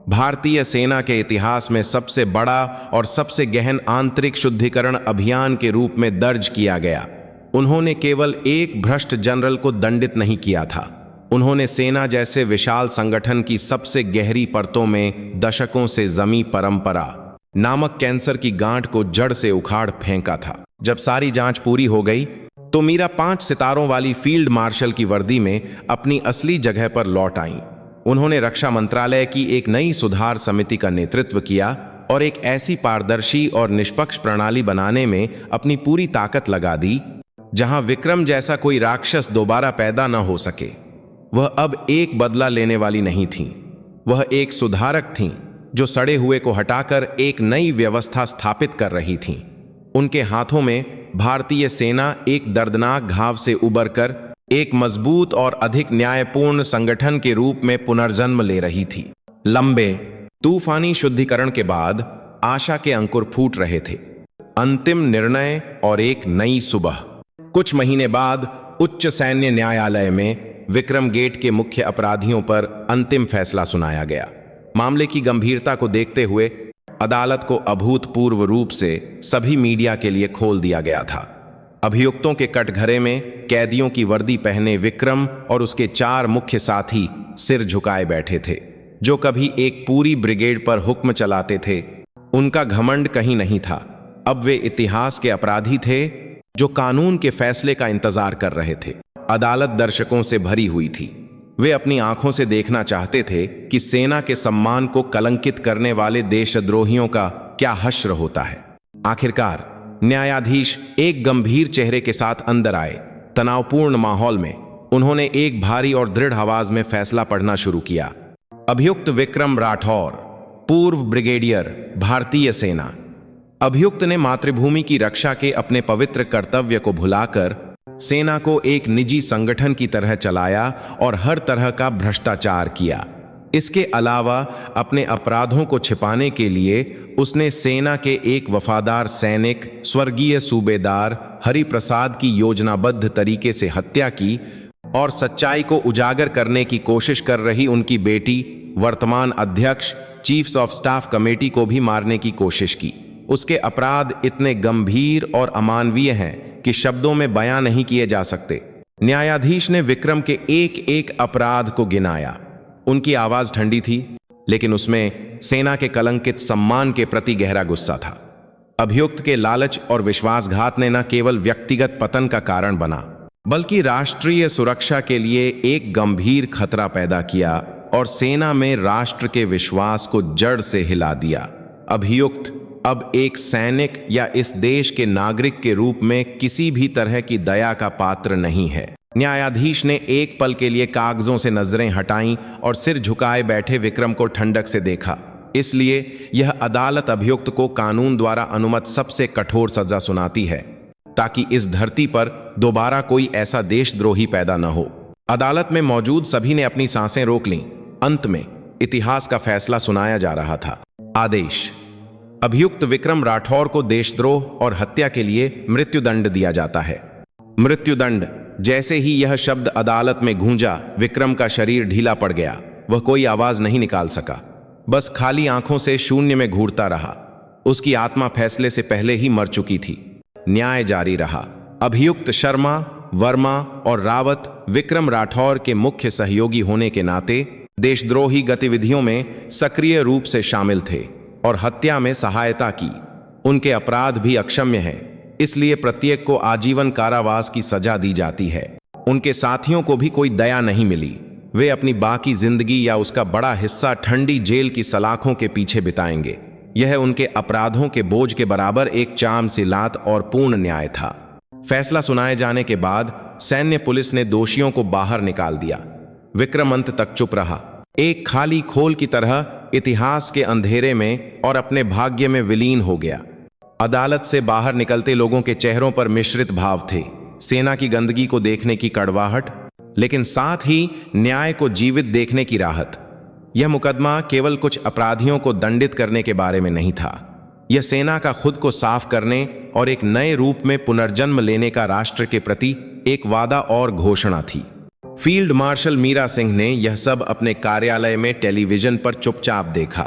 भारतीय सेना के इतिहास में सबसे बड़ा और सबसे गहन आंतरिक शुद्धिकरण अभियान के रूप में दर्ज किया गया। उन्होंने केवल एक भ्रष्ट जनरल को दंडित नहीं किया था, उन्होंने सेना जैसे विशाल संगठन की सबसे गहरी परतों में दशकों से जमी परंपरा नामक कैंसर की गांठ को जड़ से उखाड़ फेंका था। जब सारी जांच पूरी हो गई तो मीरा 5 सितारों वाली फील्ड मार्शल की वर्दी में अपनी असली जगह पर लौट आईं। उन्होंने रक्षा मंत्रालय की एक नई सुधार समिति का नेतृत्व किया और एक ऐसी पारदर्शी और निष्पक्ष प्रणाली बनाने में अपनी पूरी ताकत लगा दी जहां विक्रम जैसा कोई राक्षस दोबारा पैदा न हो सके। वह अब एक बदला लेने वाली नहीं थीं, वह एक सुधारक थीं जो सड़े हुए को हटाकर एक नई व्यवस्था स्थापित कर रही थीं। उनके हाथों में भारतीय सेना एक दर्दनाक घाव से उबरकर एक मजबूत और अधिक न्यायपूर्ण संगठन के रूप में पुनर्जन्म ले रही थी। लंबे तूफानी शुद्धिकरण के बाद आशा के अंकुर फूट रहे थे। अंतिम निर्णय और एक नई सुबह। कुछ महीने बाद उच्च सैन्य न्यायालय में विक्रम गेट के मुख्य अपराधियों पर अंतिम फैसला सुनाया गया। मामले की गंभीरता को देखते हुए अदालत को अभूतपूर्व रूप से सभी मीडिया के लिए खोल दिया गया था। अभियुक्तों के कटघरे में कैदियों की वर्दी पहने विक्रम और उसके 4 मुख्य साथी सिर झुकाए बैठे थे, जो कभी एक पूरी ब्रिगेड पर हुक्म चलाते थे। उनका घमंड कहीं नहीं था, अब वे इतिहास के अपराधी थे जो कानून के फैसले का इंतजार कर रहे थे। अदालत दर्शकों से भरी हुई थी। वे अपनी आंखों से देखना चाहते थे कि सेना के सम्मान को कलंकित करने वाले देशद्रोहियों का क्या हश्र होता है। आखिरकार न्यायाधीश एक गंभीर चेहरे के साथ अंदर आए। तनावपूर्ण माहौल में उन्होंने एक भारी और दृढ़ आवाज में फैसला पढ़ना शुरू किया। अभियुक्त विक्रम राठौर, पूर्व ब्रिगेडियर, भारतीय सेना। अभियुक्त ने मातृभूमि की रक्षा के अपने पवित्र कर्तव्य को भुलाकर सेना को एक निजी संगठन की तरह चलाया और हर तरह का भ्रष्टाचार किया। इसके अलावा अपने अपराधों को छिपाने के लिए उसने सेना के एक वफादार सैनिक स्वर्गीय सूबेदार हरिप्रसाद की योजनाबद्ध तरीके से हत्या की और सच्चाई को उजागर करने की कोशिश कर रही उनकी बेटी, वर्तमान अध्यक्ष चीफ्स ऑफ स्टाफ कमेटी को भी मारने की कोशिश की। उसके अपराध इतने गंभीर और अमानवीय हैं कि शब्दों में बयां नहीं किए जा सकते। न्यायाधीश ने विक्रम के एक एक अपराध को गिनाया। उनकी आवाज ठंडी थी, लेकिन उसमें सेना के कलंकित सम्मान के प्रति गहरा गुस्सा था। अभियुक्त के लालच और विश्वासघात ने न केवल व्यक्तिगत पतन का कारण बना, बल्कि राष्ट्रीय सुरक्षा के लिए एक गंभीर खतरा पैदा किया और सेना में राष्ट्र के विश्वास को जड़ से हिला दिया। अभियुक्त अब एक सैनिक या इस देश के नागरिक के रूप में किसी भी तरह की दया का पात्र नहीं है। न्यायाधीश ने एक पल के लिए कागजों से नजरें हटाईं और सिर झुकाए बैठे विक्रम को ठंडक से देखा। इसलिए यह अदालत अभियुक्त को कानून द्वारा अनुमत सबसे कठोर सजा सुनाती है, ताकि इस धरती पर दोबारा कोई ऐसा देशद्रोही पैदा न हो। अदालत में मौजूद सभी ने अपनी सांसें रोक लीं। अंत में इतिहास का फैसला सुनाया जा रहा था। आदेश। अभियुक्त विक्रम राठौर को देशद्रोह और हत्या के लिए मृत्युदंड दिया जाता है। मृत्युदंड। जैसे ही यह शब्द अदालत में गूंजा, विक्रम का शरीर ढीला पड़ गया। वह कोई आवाज नहीं निकाल सका, बस खाली आंखों से शून्य में घूरता रहा। उसकी आत्मा फैसले से पहले ही मर चुकी थी। न्याय जारी रहा। अभियुक्त शर्मा, वर्मा और रावत विक्रम राठौर के मुख्य सहयोगी होने के नाते देशद्रोही गतिविधियों में सक्रिय रूप से शामिल थे और हत्या में सहायता की। उनके अपराध भी अक्षम्य हैं, इसलिए प्रत्येक को आजीवन कारावास की सजा दी जाती है। उनके साथियों को भी कोई दया नहीं मिली। वे अपनी बाकी जिंदगी या उसका बड़ा हिस्सा ठंडी जेल की सलाखों के पीछे बिताएंगे। यह उनके अपराधों के बोझ के बराबर एक चाम सी लात और पूर्ण न्याय था। फैसला सुनाए जाने के बाद सैन्य पुलिस ने दोषियों को बाहर निकाल दिया। विक्रम अंत तक चुप रहा, एक खाली खोल की तरह इतिहास के अंधेरे में और अपने भाग्य में विलीन हो गया। अदालत से बाहर निकलते लोगों के चेहरों पर मिश्रित भाव थे। सेना की गंदगी को देखने की कड़वाहट, लेकिन साथ ही न्याय को जीवित देखने की राहत। यह मुकदमा केवल कुछ अपराधियों को दंडित करने के बारे में नहीं था। यह सेना का खुद को साफ करने और एक नए रूप में पुनर्जन्म लेने का राष्ट्र के प्रति एक वादा और घोषणा थी। फील्ड मार्शल मीरा सिंह ने यह सब अपने कार्यालय में टेलीविजन पर चुपचाप देखा।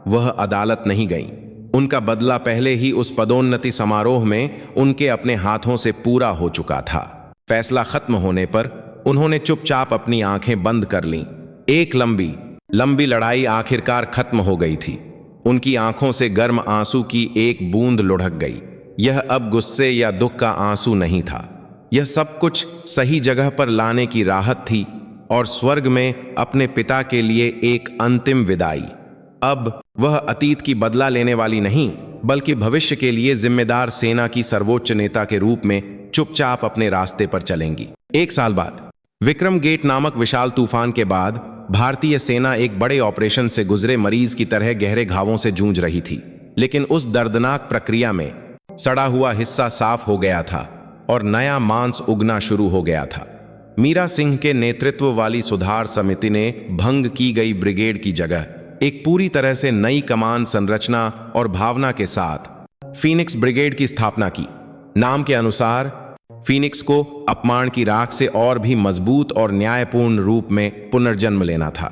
वह अदालत नहीं गई। उनका बदला पहले ही उस पदोन्नति समारोह में उनके अपने हाथों से पूरा हो चुका था। फैसला खत्म होने पर उन्होंने चुपचाप अपनी आंखें बंद कर लीं। एक लंबी लंबी लड़ाई आखिरकार खत्म हो गई थी। उनकी आंखों से गर्म आंसू की एक बूंद लुढ़क गई। यह अब गुस्से या दुख का आंसू नहीं था। यह सब कुछ सही जगह पर लाने की राहत थी और स्वर्ग में अपने पिता के लिए एक अंतिम विदाई। अब वह अतीत की बदला लेने वाली नहीं, बल्कि भविष्य के लिए जिम्मेदार सेना की सर्वोच्च नेता के रूप में चुपचाप अपने रास्ते पर चलेंगी। 1 साल बाद विक्रम गेट नामक विशाल तूफान के बाद भारतीय सेना एक बड़े ऑपरेशन से गुजरे मरीज की तरह गहरे घावों से जूझ रही थी। लेकिन उस दर्दनाक प्रक्रिया में सड़ा हुआ हिस्सा साफ हो गया था और नया मांस उगना शुरू हो गया था। मीरा सिंह के नेतृत्व वाली सुधार समिति ने भंग की गई ब्रिगेड की जगह एक पूरी तरह से नई कमान संरचना और भावना के साथ फीनिक्स ब्रिगेड की स्थापना की। नाम के अनुसार फीनिक्स को अपमान की राख से और भी मजबूत और न्यायपूर्ण रूप में पुनर्जन्म लेना था।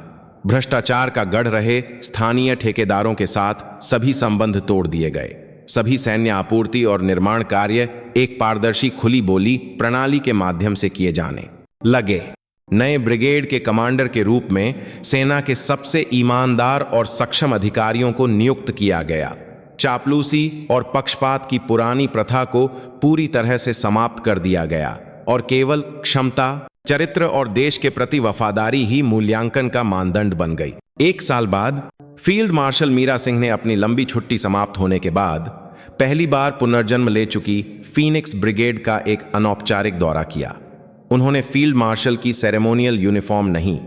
भ्रष्टाचार का गढ़ रहे स्थानीय ठेकेदारों के साथ सभी संबंध तोड़ दिए गए। सभी सैन्य आपूर्ति और निर्माण कार्य एक पारदर्शी खुली बोली प्रणाली के माध्यम से किए जाने लगे। नए ब्रिगेड के कमांडर के रूप में सेना के सबसे ईमानदार और सक्षम अधिकारियों को नियुक्त किया गया। चापलूसी और पक्षपात की पुरानी प्रथा को पूरी तरह से समाप्त कर दिया गया और केवल क्षमता, चरित्र और देश के प्रति वफादारी ही मूल्यांकन का मानदंड बन गई। 1 साल बाद फील्ड मार्शल मीरा सिंह ने अपनी लंबी छुट्टी समाप्त होने के बाद पहली बार पुनर्जन्म ले चुकी फीनिक्स ब्रिगेड का एक अनौपचारिक दौरा किया। उन्होंने फील्ड मार्शल की सेरेमोनियल यूनिफॉर्म नहीं,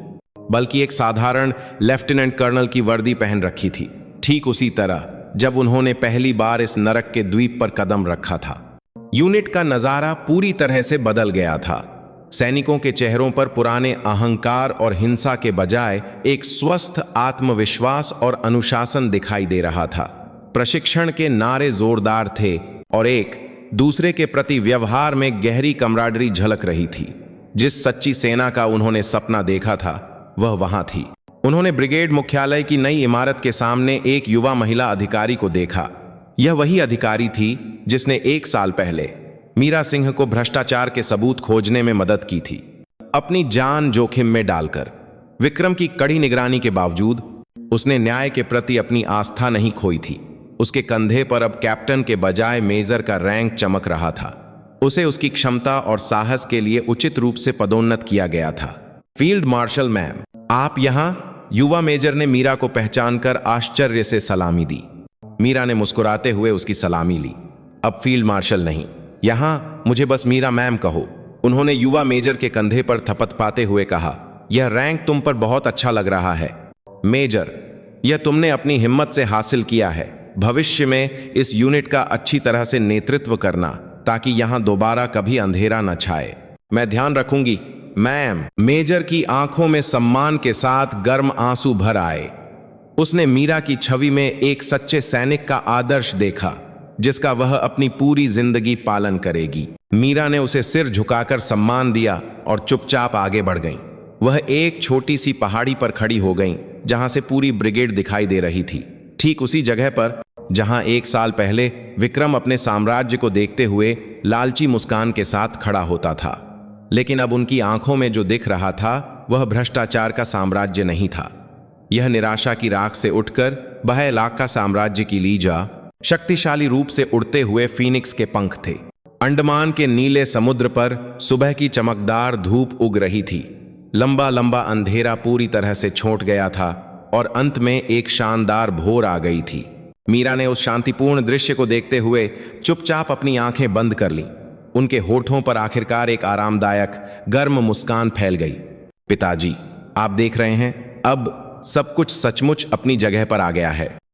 बल्कि एक साधारण लेफ्टिनेंट कर्नल की वर्दी पहन रखी थी। ठीक उसी तरह जब उन्होंने पहली बार इस नरक के द्वीप पर कदम रखा था। यूनिट का नजारा पूरी तरह से बदल गया था। सैनिकों के चेहरों पर पुराने अहंकार और हिंसा के बजाय एक स्वस्थ आत्मविश्वास और अनुशासन दिखाई दे रहा था। प्रशिक्षण के नारे जोरदार थे और एक दूसरे के प्रति व्यवहार में गहरी कमराडरी झलक रही थी। जिस सच्ची सेना का उन्होंने सपना देखा था वह वहां थी। उन्होंने ब्रिगेड मुख्यालय की नई इमारत के सामने एक युवा महिला अधिकारी को देखा। यह वही अधिकारी थी जिसने 1 साल पहले मीरा सिंह को भ्रष्टाचार के सबूत खोजने में मदद की थी। अपनी जान जोखिम में डालकर विक्रम की कड़ी निगरानी के बावजूद उसने न्याय के प्रति अपनी आस्था नहीं खोई थी। उसके कंधे पर अब कैप्टन के बजाय मेजर का रैंक चमक रहा था। उसे उसकी क्षमता और साहस के लिए उचित रूप से पदोन्नत किया गया था। फील्ड मार्शल मैम, आप यहां? युवा मेजर ने मीरा को पहचानकर आश्चर्य से सलामी दी। मीरा ने मुस्कुराते हुए उसकी सलामी ली। अब फील्ड मार्शल नहीं, यहां मुझे बस मीरा मैम कहो। उन्होंने युवा मेजर के कंधे पर थपथपाते हुए कहा, यह रैंक तुम पर बहुत अच्छा लग रहा है मेजर। यह तुमने अपनी हिम्मत से हासिल किया है। भविष्य में इस यूनिट का अच्छी तरह से नेतृत्व करना ताकि यहां दोबारा कभी अंधेरा न छाए। मैं ध्यान रखूंगी मैम। मेजर की आंखों में सम्मान के साथ गर्म आंसू भर आए। उसने मीरा की छवि में एक सच्चे सैनिक का आदर्श देखा जिसका वह अपनी पूरी जिंदगी पालन करेगी। मीरा ने उसे सिर झुकाकर सम्मान दिया और चुपचाप आगे बढ़ गईं। वह एक छोटी सी पहाड़ी पर खड़ी हो गईं जहां से पूरी ब्रिगेड दिखाई दे रही थी। ठीक उसी जगह पर जहां 1 साल पहले विक्रम अपने साम्राज्य को देखते हुए लालची मुस्कान के साथ खड़ा होता था। लेकिन अब उनकी आंखों में जो दिख रहा था वह भ्रष्टाचार का साम्राज्य नहीं था। यह निराशा की राख से उठकर 2 लाख का साम्राज्य की लीजा शक्तिशाली रूप से उड़ते हुए फीनिक्स के पंख थे। अंडमान के नीले समुद्र पर सुबह की चमकदार धूप उग रही थी। लंबा लंबा अंधेरा पूरी तरह से छोट गया था और अंत में एक शानदार भोर आ गई थी। मीरा ने उस शांतिपूर्ण दृश्य को देखते हुए चुपचाप अपनी आंखें बंद कर लीं। उनके होठों पर आखिरकार एक आरामदायक गर्म मुस्कान फैल गई। पिताजी, आप देख रहे हैं, अब सब कुछ सचमुच अपनी जगह पर आ गया है।